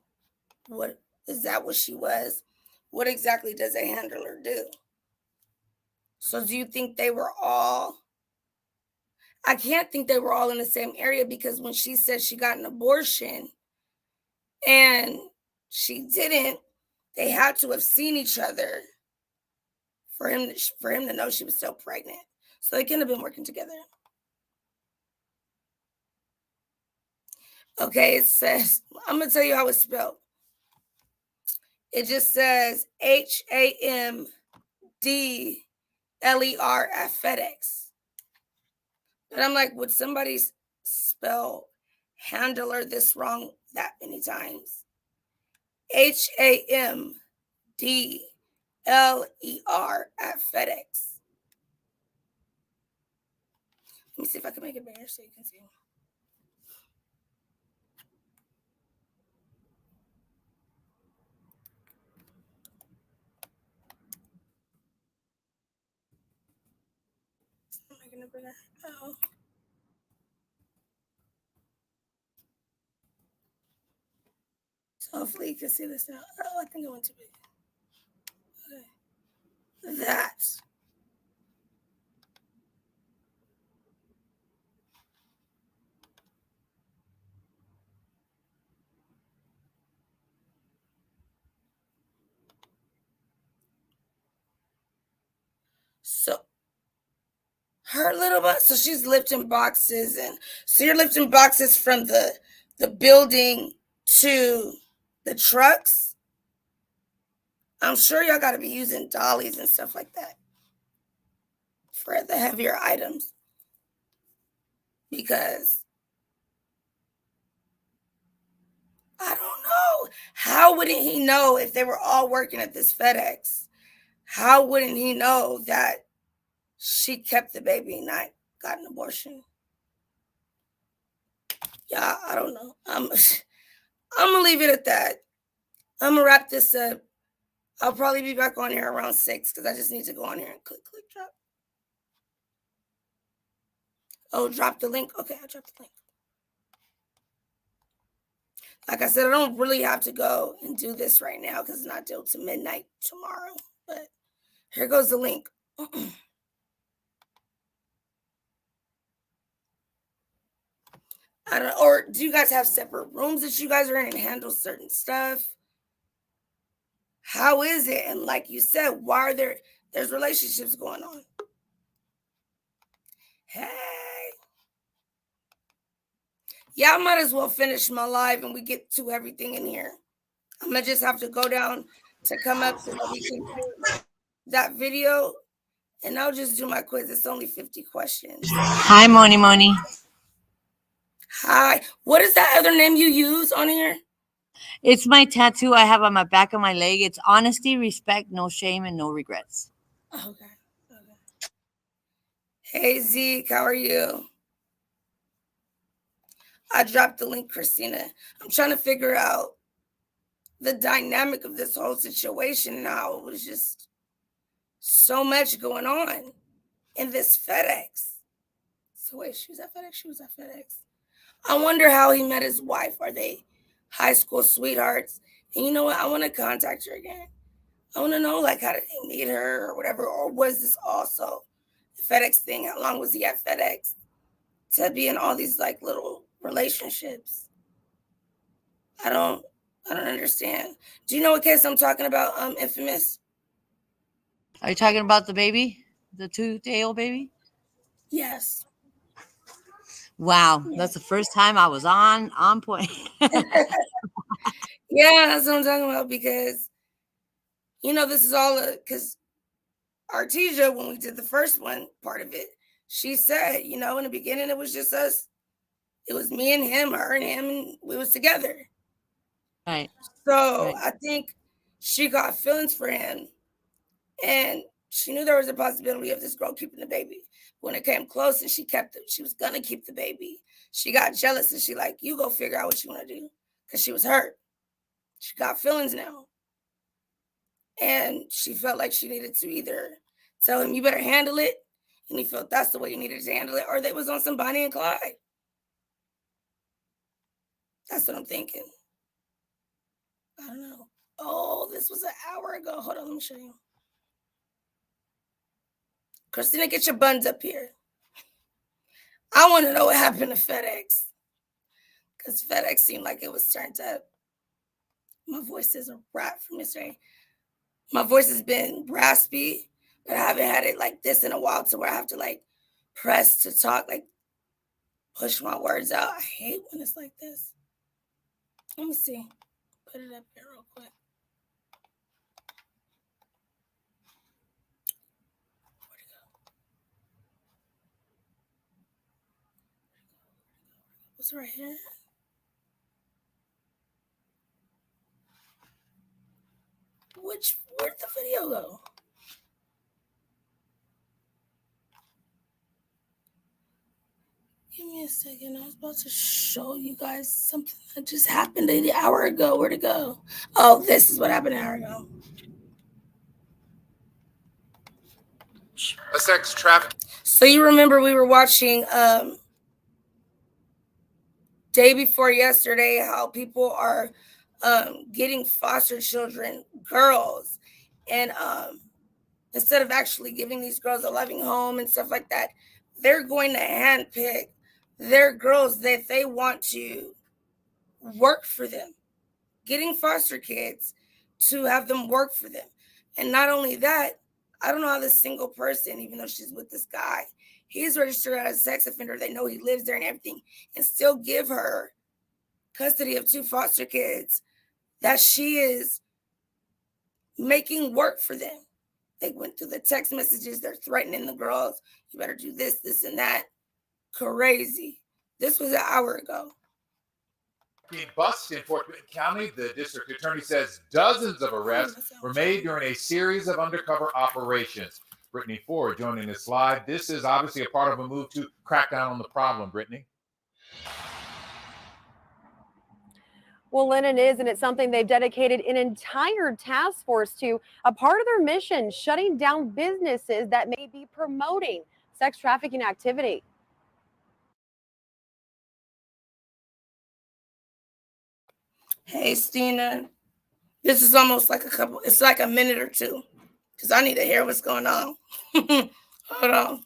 Speaker 1: What is that what she was? What exactly does a handler do? So do you think they were all... I can't think they were all in the same area because when she said she got an abortion and she didn't, They had to have seen each other for him to know she was still pregnant. So they couldn't have been working together. Okay, it says, I'm going to tell you how it's spelled. It just says HAMDLER at FedEx. But I'm like, would somebody spell handler this wrong that many times? HAMDLER at FedEx. Let me see if I can make it bigger so you can see. I'm making it bigger. Oh. So hopefully you can see this now. Oh, I think I went too big. Okay. That. So her little box, so she's lifting boxes, and so you're lifting boxes from the building to the trucks. I'm sure y'all got to be using dollies and stuff like that for the heavier items, because I don't know. How wouldn't he know if they were all working at this FedEx? How wouldn't he know that she kept the baby and not got an abortion? Yeah, I don't know. I'm gonna leave it at that. I'm gonna wrap this up. I'll probably be back on here around 6 because I just need to go on here and click, drop. Oh, drop the link. Okay, I dropped the link. Like I said, I don't really have to go and do this right now because it's not due to midnight tomorrow. But here goes the link. I don't know. Or do you guys have separate rooms that you guys are in and handle certain stuff? How is it? And like you said, why are there's relationships going on? Hey. Yeah, I might as well finish my live and we get to everything in here. I'm going to just have to go down to come up so that we can do that video. And I'll just do my quiz. It's only 50 questions.
Speaker 21: Hi, Moni.
Speaker 1: Hi. What is that other name you use on here?
Speaker 21: It's my tattoo I have on my back of my leg. It's honesty, respect, no shame, and no regrets.
Speaker 1: Okay. Hey, Zeke. How are you? I dropped the link, Christina. I'm trying to figure out the dynamic of this whole situation and how it was just so much going on in this FedEx. So wait, she was at FedEx. I wonder how he met his wife. Are they high school sweethearts? And you know what? I want to contact her again. I want to know, like, how did he meet her or whatever? Or was this also the FedEx thing? How long was he at FedEx to be in all these, like, little relationships? I don't understand. Do you know what case I'm talking about, Infamous?
Speaker 21: Are you talking about the baby? The 2-day-old baby?
Speaker 1: Yes.
Speaker 21: Wow, that's the first time I was on point.
Speaker 1: Yeah, that's what I'm talking about, because, you know, this is all because Artesia, when we did the first one, part of it, she said, you know, in the beginning, it was just us. It was me and him, her and him, and we was together.
Speaker 21: Right.
Speaker 1: So
Speaker 21: right.
Speaker 1: I think she got feelings for him, and she knew there was a possibility of this girl keeping the baby. When it came close and she was gonna keep the baby, she got jealous and she like, you go figure out what you want to do, because she was hurt. She got feelings now, and she felt like she needed to either tell him, you better handle it, and he felt that's the way you needed to handle it, or they was on some Bonnie and Clyde. That's what I'm thinking. I don't know. Oh, this was an hour ago. Hold on, let me show you. Christina, get your buns up here. I want to know what happened to FedEx, because FedEx seemed like it was turned up. My voice is a rat from yesterday. My voice has been raspy, but I haven't had it like this in a while to where I have to like press to talk, like push my words out. I hate when it's like this. Let me see. Put it up here real quick. Where'd it go? What's right here? Where'd the video go? Give me a second. I was about to show you guys something that just happened an hour ago. Where'd it go? Oh, this is what happened an hour ago.
Speaker 8: A sex trafficking.
Speaker 1: So you remember we were watching day before yesterday how people are getting foster children, girls, and instead of actually giving these girls a loving home and stuff like that, they're going to handpick their girls that they want to work for them, getting foster kids to have them work for them. And not only that, I don't know how this single person, even though she's with this guy, he's registered as a sex offender, they know he lives there and everything, and still give her custody of 2 foster kids that she is making work for them. They went through the text messages. They're threatening the girls. You better do this, this, and that. Crazy. This was an hour ago.
Speaker 8: Bust in Fort Benton County, the district attorney says dozens of arrests were made during a series of undercover operations. Brittany Ford joining us live. This is obviously a part of a move to crack down on the problem, Brittany.
Speaker 3: Well, Lennon is, and it's something they've dedicated an entire task force to. A part of their mission, shutting down businesses that may be promoting sex trafficking activity.
Speaker 1: Hey, Stina. This is almost like it's like a minute or two, because I need to hear what's going on. Hold on.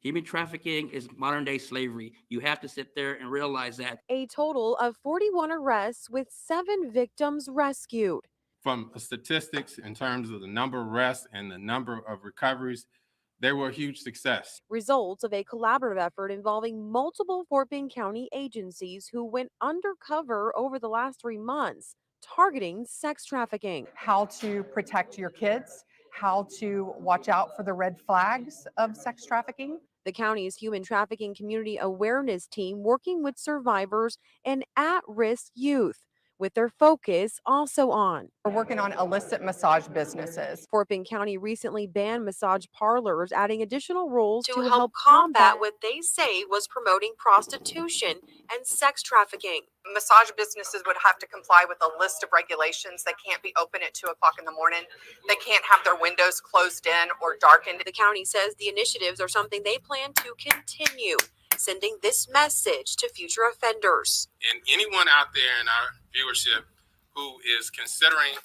Speaker 22: Human trafficking is modern day slavery. You have to sit there and realize that.
Speaker 3: A total of 41 arrests with 7 victims rescued.
Speaker 23: From statistics in terms of the number of arrests and the number of recoveries, they were a huge success.
Speaker 3: Results of a collaborative effort involving multiple Fort Bend County agencies who went undercover over the last 3 months, targeting sex trafficking.
Speaker 24: How to protect your kids, how to watch out for the red flags of sex trafficking.
Speaker 3: The county's human trafficking community awareness team working with survivors and at-risk youth, with their focus also on.
Speaker 24: We're working on illicit massage businesses.
Speaker 3: Fort Bend County recently banned massage parlors, adding additional rules to help combat what they say was promoting prostitution and sex trafficking.
Speaker 25: Massage businesses would have to comply with a list of regulations. They can't be open at 2 o'clock in the morning. They can't have their windows closed in or darkened.
Speaker 3: The county says the initiatives are something they plan to continue, sending this message to future offenders.
Speaker 23: And anyone out there in our viewership who is considering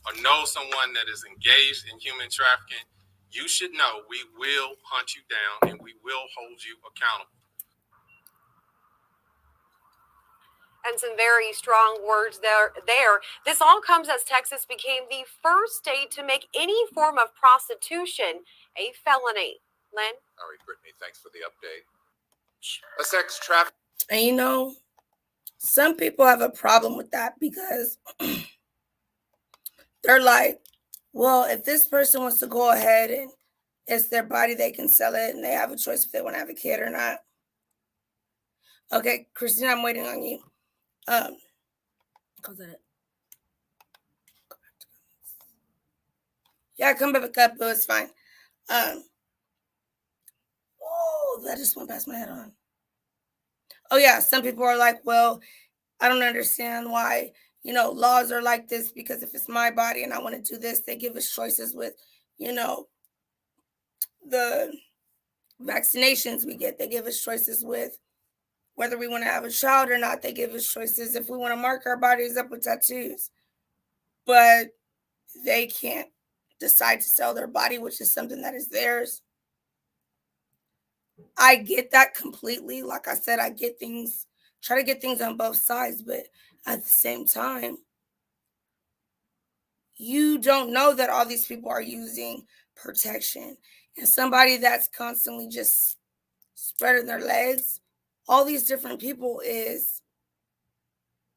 Speaker 23: or knows someone that is engaged in human trafficking, you should know we will hunt you down and we will hold you accountable.
Speaker 3: And some very strong words there. This all comes as Texas became the first state to make any form of prostitution a felony. Len?
Speaker 8: All right, Brittany, thanks for the update. A sex trafficking.
Speaker 1: And you know, some people have a problem with that because they're like, well, if this person wants to go ahead and it's their body, they can sell it and they have a choice if they want to have a kid or not. Okay, Christina, I'm waiting on you. Yeah, come back up, but it's fine. Oh, that just went past my head on. Oh yeah, some people are like, well, I don't understand why, laws are like this, because if it's my body and I want to do this, they give us choices with, the vaccinations we get. They give us choices with whether we want to have a child or not. They give us choices if we want to mark our bodies up with tattoos. But they can't decide to sell their body, which is something that is theirs. I get that completely. Like I said, I get things try to get things on both sides, but at the same time, you don't know that all these people are using protection. And somebody that's constantly just spreading their legs, all these different people is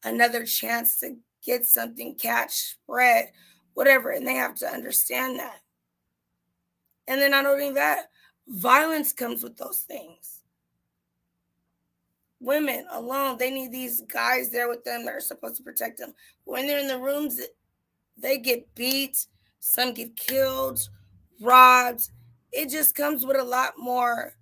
Speaker 1: another chance to get something, catch, spread, whatever. And they have to understand that. And then not only that, violence comes with those things. Women alone, they need these guys there with them that are supposed to protect them. When they're in the rooms, they get beat, some get killed, robbed. It just comes with a lot more.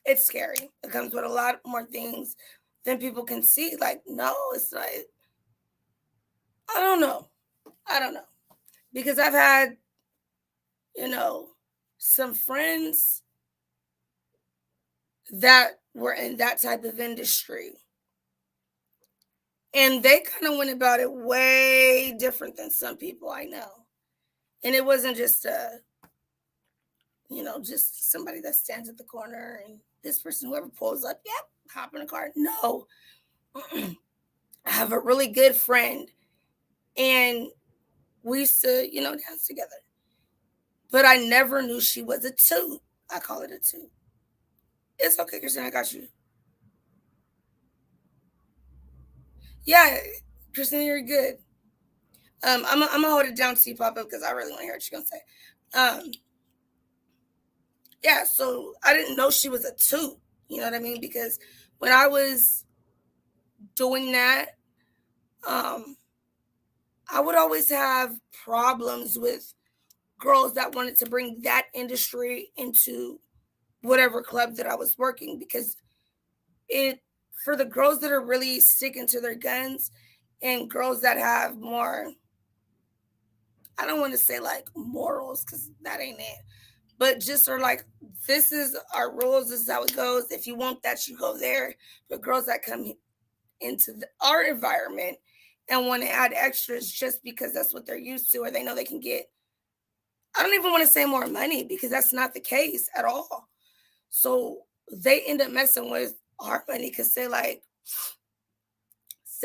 Speaker 1: It's scary. It comes with a lot more things than people can see. Like, no, it's not. I don't know. Because I've had, some friends that were in that type of industry. And they kind of went about it way different than some people I know. And it wasn't just just somebody that stands at the corner and this person, whoever pulls up, yep, hop in a car. No. I have a really good friend and we used to, dance together. But I never knew she was a toot. I call it a toot. It's okay, Christina, I got you. Yeah, Christina, you're good. I'm gonna hold it down to you, pop up, because I really want to hear what she's gonna say. Yeah, so I didn't know she was a toot. You know what I mean? Because when I was doing that, I would always have problems with girls that wanted to bring that industry into whatever club that I was working, because for the girls that are really sticking to their guns and girls that have more, I don't want to say like morals, because that ain't it, but just are like, this is our rules, this is how it goes. If you want that, you go there. But girls that come into our environment and want to add extras just because that's what they're used to, or they know they can get, I don't even want to say more money, because that's not the case at all. So they end up messing with our money, because say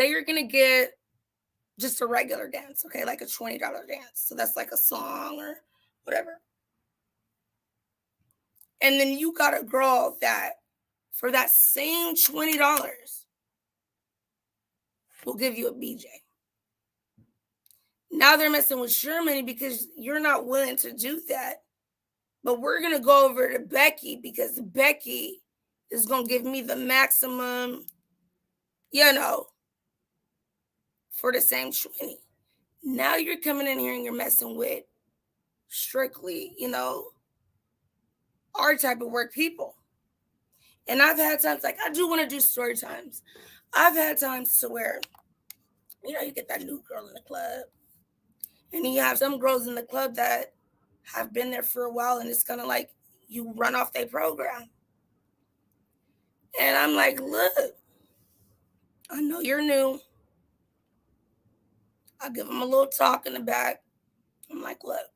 Speaker 1: you're going to get just a regular dance, okay, like a $20 dance. So that's like a song or whatever. And then you got a girl that for that same $20 will give you a BJ. Now they're messing with your money because you're not willing to do that. But we're going to go over to Becky, because Becky is going to give me the maximum, for the same 20. Now you're coming in here and you're messing with strictly, our type of work people. And I've had times, like, I do want to do story times. I've had times to where, you get that new girl in the club. And you have some girls in the club that have been there for a while, and it's kind of like you run off their program. And I'm like, look, I know you're new. I'll give them a little talk in the back. I'm like, look,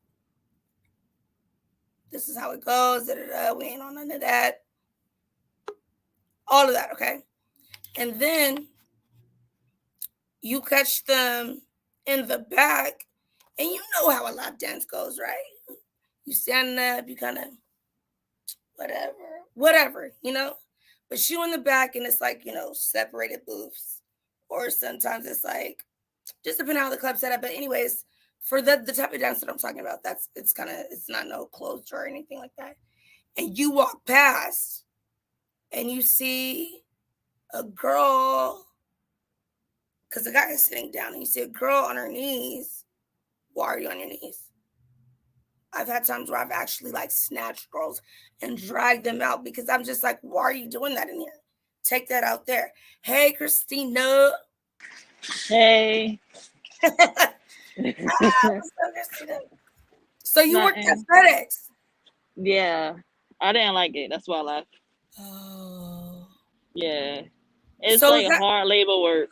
Speaker 1: this is how it goes. We ain't on none of that. All of that, okay? And then you catch them in the back, and you know how a lap dance goes, right? You stand up, you kind of, whatever, But you in the back, and it's like, separated booths. Or sometimes it's like, just depending on how the club set up. But anyways, for the type of dance that I'm talking about, it's not no closed door or anything like that. And you walk past, and you see a girl, because the guy is sitting down, and you see a girl on her knees. Why are you on your knees? I've had times where I've actually snatched girls and dragged them out, because I'm just like, why are you doing that in here? Take that out there. Hey, Christina.
Speaker 2: Hey.
Speaker 1: What's up, Christina? So you worked at FedEx?
Speaker 2: Yeah. I didn't like it. That's why I left.
Speaker 1: Oh.
Speaker 2: Yeah. It's so hard labor work.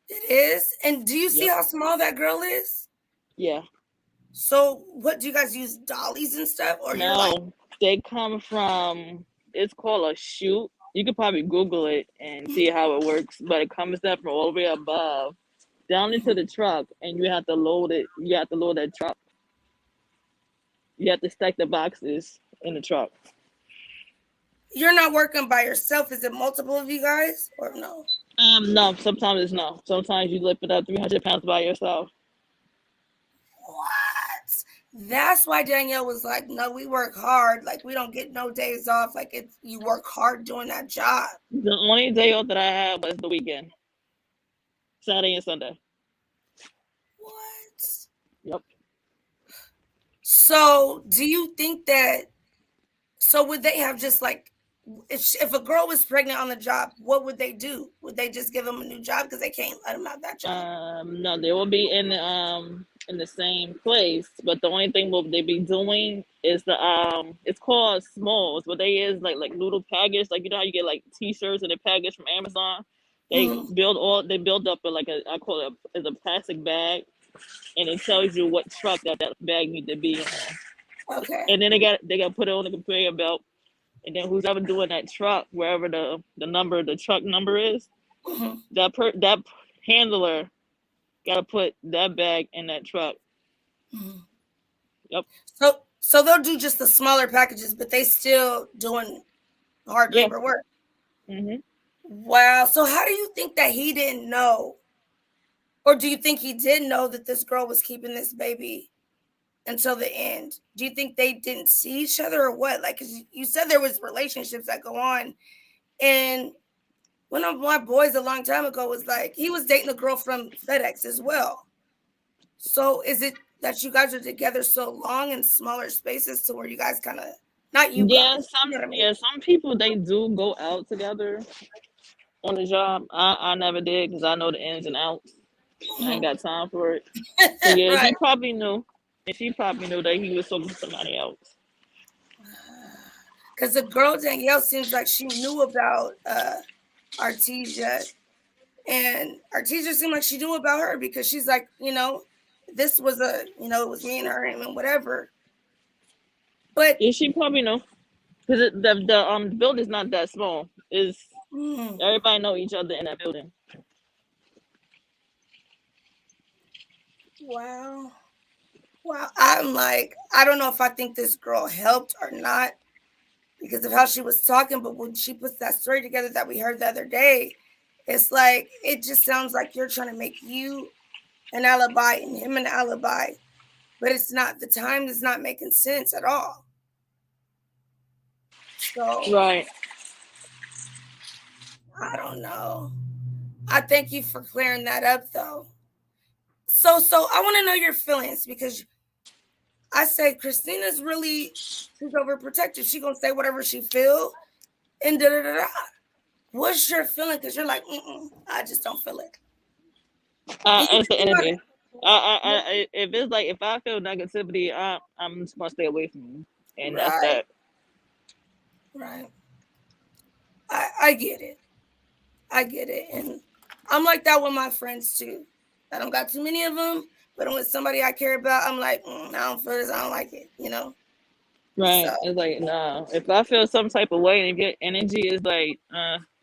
Speaker 1: It is? And do you see how small that girl is?
Speaker 2: Yeah.
Speaker 1: So what, do you guys use dollies and stuff? Or
Speaker 2: no, they come from it's called a chute. You could probably Google it and see how it works, but it comes up from all the way above down into the truck, and you have to load it. You have to load that truck. You have to stack the boxes in the truck.
Speaker 1: You're not working by yourself. Is it multiple of you guys or no?
Speaker 2: No. Sometimes it's no. Sometimes you lift it up 300 pounds by yourself.
Speaker 1: What? That's why Danielle was like, no, we work hard. Like, we don't get no days off. Like, it's you work hard doing that job.
Speaker 2: The only day off that I had was the weekend, Saturday and Sunday.
Speaker 1: What?
Speaker 2: Yep.
Speaker 1: So, do you think that? So, would they have just like, if a girl was pregnant on the job, what would they do? Would they just give them a new job because they can't let them have that job?
Speaker 2: No, they will be in the same place, but the only thing what they be doing is it's called smalls. What they is like little package, like you know how you get like t-shirts in a package from Amazon. They build up I call it a plastic bag, and it tells you what truck that bag need to be in.
Speaker 1: Okay.
Speaker 2: And then they got to put it on the conveyor belt. And then who's ever doing that truck, wherever the truck number is, that handler got to put that bag in that truck. Yep.
Speaker 1: So they'll do just the smaller packages, but they still doing hard labor work. Wow. So how do you think that he didn't know, or do you think he did know that this girl was keeping this baby until the end? Do you think they didn't see each other or what? Like, 'cause you said there was relationships that go on, and one of my boys a long time ago was like, he was dating a girl from FedEx as well. So is it that you guys are together so long in smaller spaces to where you guys kind of, not you guys,
Speaker 2: some people, they do go out together on the job. I never did because I know the ins and outs. I ain't got time for it. So yeah,
Speaker 1: Right.
Speaker 2: he probably knew. And she probably knew that he was talking to somebody else.
Speaker 1: Because the girl Danielle seems like she knew about Artesia, and Artesia seemed like she knew about her because she's like, this was it was me and her and whatever. But
Speaker 2: yeah, she probably know because the building's not that small. Everybody know each other in that building.
Speaker 1: Wow. I'm like, I don't know if I think this girl helped or not because of how she was talking, but when she puts that story together that we heard the other day, it's like, it just sounds like you're trying to make you an alibi and him an alibi, but it's not, the time is not making sense at all. So,
Speaker 2: right.
Speaker 1: I don't know. I thank you for clearing that up though. So I want to know your feelings because I say Christina's really, she's overprotective. She gonna say whatever she feel, and da da da da. What's your feeling? Because you're like, I just don't feel it.
Speaker 2: It's the energy. If I feel negativity, I'm just gonna stay away from you, and that's that.
Speaker 1: Right. I get it. And I'm like that with my friends too. I don't got too many of them, but with somebody I care about, I'm like, I don't feel this. I don't like it,
Speaker 2: Right.
Speaker 1: So.
Speaker 2: It's like, nah. If I feel some type of way and get energy is like,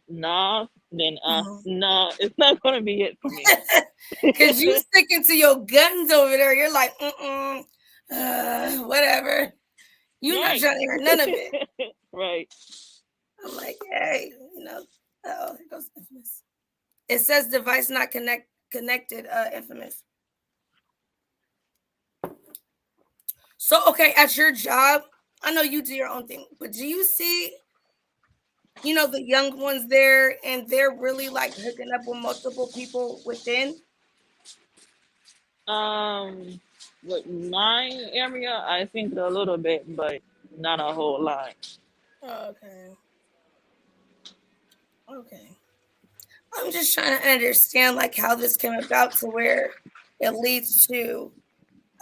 Speaker 2: nah, then nah, it's not gonna be it for me.
Speaker 1: Because you sticking to your guns over there. You're like, whatever. You're not trying to hear none of it.
Speaker 2: Right.
Speaker 1: I'm like, hey, oh, here goes Infamous. It says device not connected, Infamous. So, okay, at your job, I know you do your own thing, but do you see, the young ones there and they're really like hooking up with multiple people within?
Speaker 2: With my area, I think a little bit, but not a whole lot.
Speaker 1: Okay. I'm just trying to understand like how this came about to where it leads to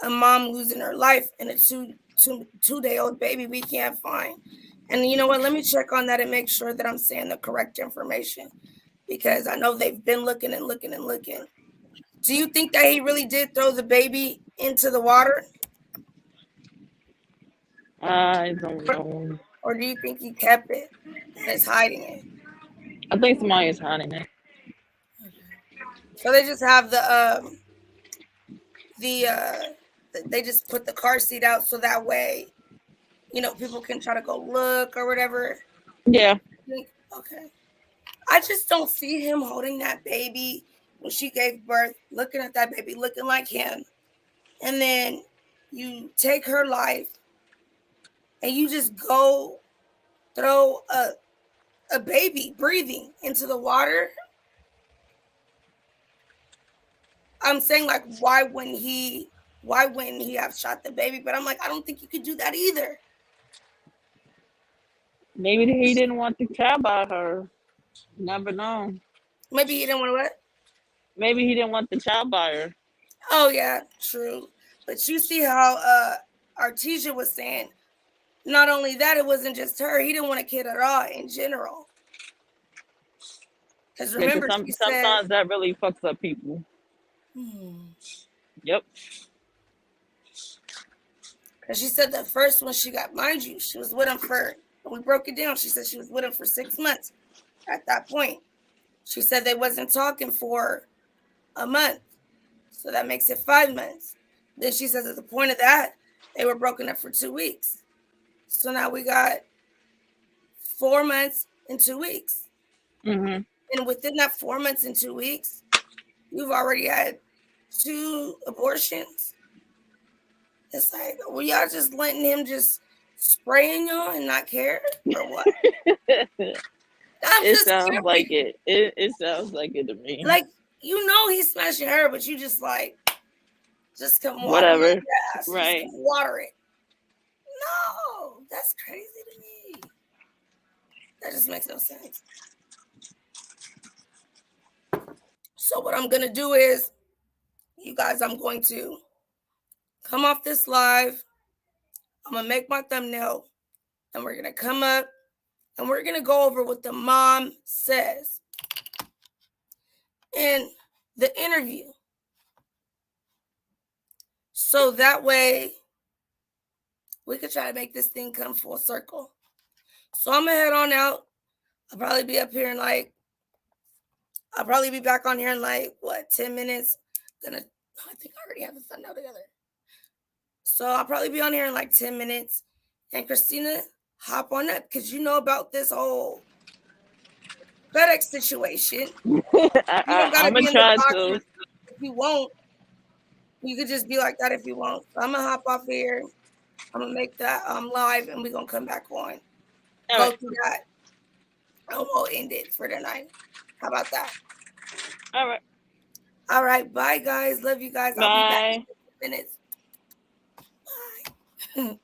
Speaker 1: a mom losing her life and a two-day-old baby we can't find. And you know what? Let me check on that and make sure that I'm saying the correct information because I know they've been looking and looking and looking. Do you think that he really did throw the baby into the water?
Speaker 2: I don't know.
Speaker 1: Or do you think he kept it and is hiding it?
Speaker 2: I think somebody is hiding it.
Speaker 1: So they just have they just put the car seat out so that way, people can try to go look or whatever.
Speaker 2: Yeah.
Speaker 1: Okay. I just don't see him holding that baby when she gave birth, looking at that baby, looking like him. And then you take her life and you just go throw a baby breathing into the water. I'm saying, like, why wouldn't he have shot the baby? But I'm like, I don't think you could do that either.
Speaker 2: Maybe he didn't want the child by her. Never know.
Speaker 1: Maybe he didn't want to what?
Speaker 2: Maybe he didn't want the child by her.
Speaker 1: Oh yeah, true. But you see how Artesia was saying, not only that, it wasn't just her. He didn't want a kid at all in general. Because remember,
Speaker 2: sometimes that really fucks up people. Yep.
Speaker 1: Because she said the first one she got, mind you, she was with him we broke it down. She said she was with him for 6 months at that point. She said they wasn't talking for a month. So that makes it 5 months. Then she says at the point of that, they were broken up for 2 weeks. So now we got 4 months and 2 weeks.
Speaker 2: Mm-hmm.
Speaker 1: And within that 4 months and 2 weeks, you've already had 2 abortions. It's like, were y'all just letting him just spraying y'all and not care or what?
Speaker 2: It sounds like it. It sounds like it to me.
Speaker 1: Like, he's smashing her, but you just like, just come water
Speaker 2: whatever.
Speaker 1: your grass.
Speaker 2: Right.
Speaker 1: Just water it. No, that's crazy to me. That just makes no sense. So what I'm going to do is, you guys, I'm going to come off this live. I'm going to make my thumbnail. And we're going to come up. And we're going to go over what the mom says in the interview. So that way, we could try to make this thing come full circle. So I'm going to head on out. I'll probably be up here in I'll probably be back on here in 10 minutes. I think I already have the thumbnail together. So I'll probably be on here in 10 minutes. And Christina, hop on up because you know about this whole FedEx situation. You don't gotta be in the box if you won't. You could just be like that if you won't. So I'm gonna hop off here. I'm gonna make that live and we're gonna come back on. Go through that. And we'll end it for tonight. How about that?
Speaker 2: All right.
Speaker 1: All right. Bye guys. Love you guys.
Speaker 2: Bye.
Speaker 1: I'll be back in 2 minutes. Bye.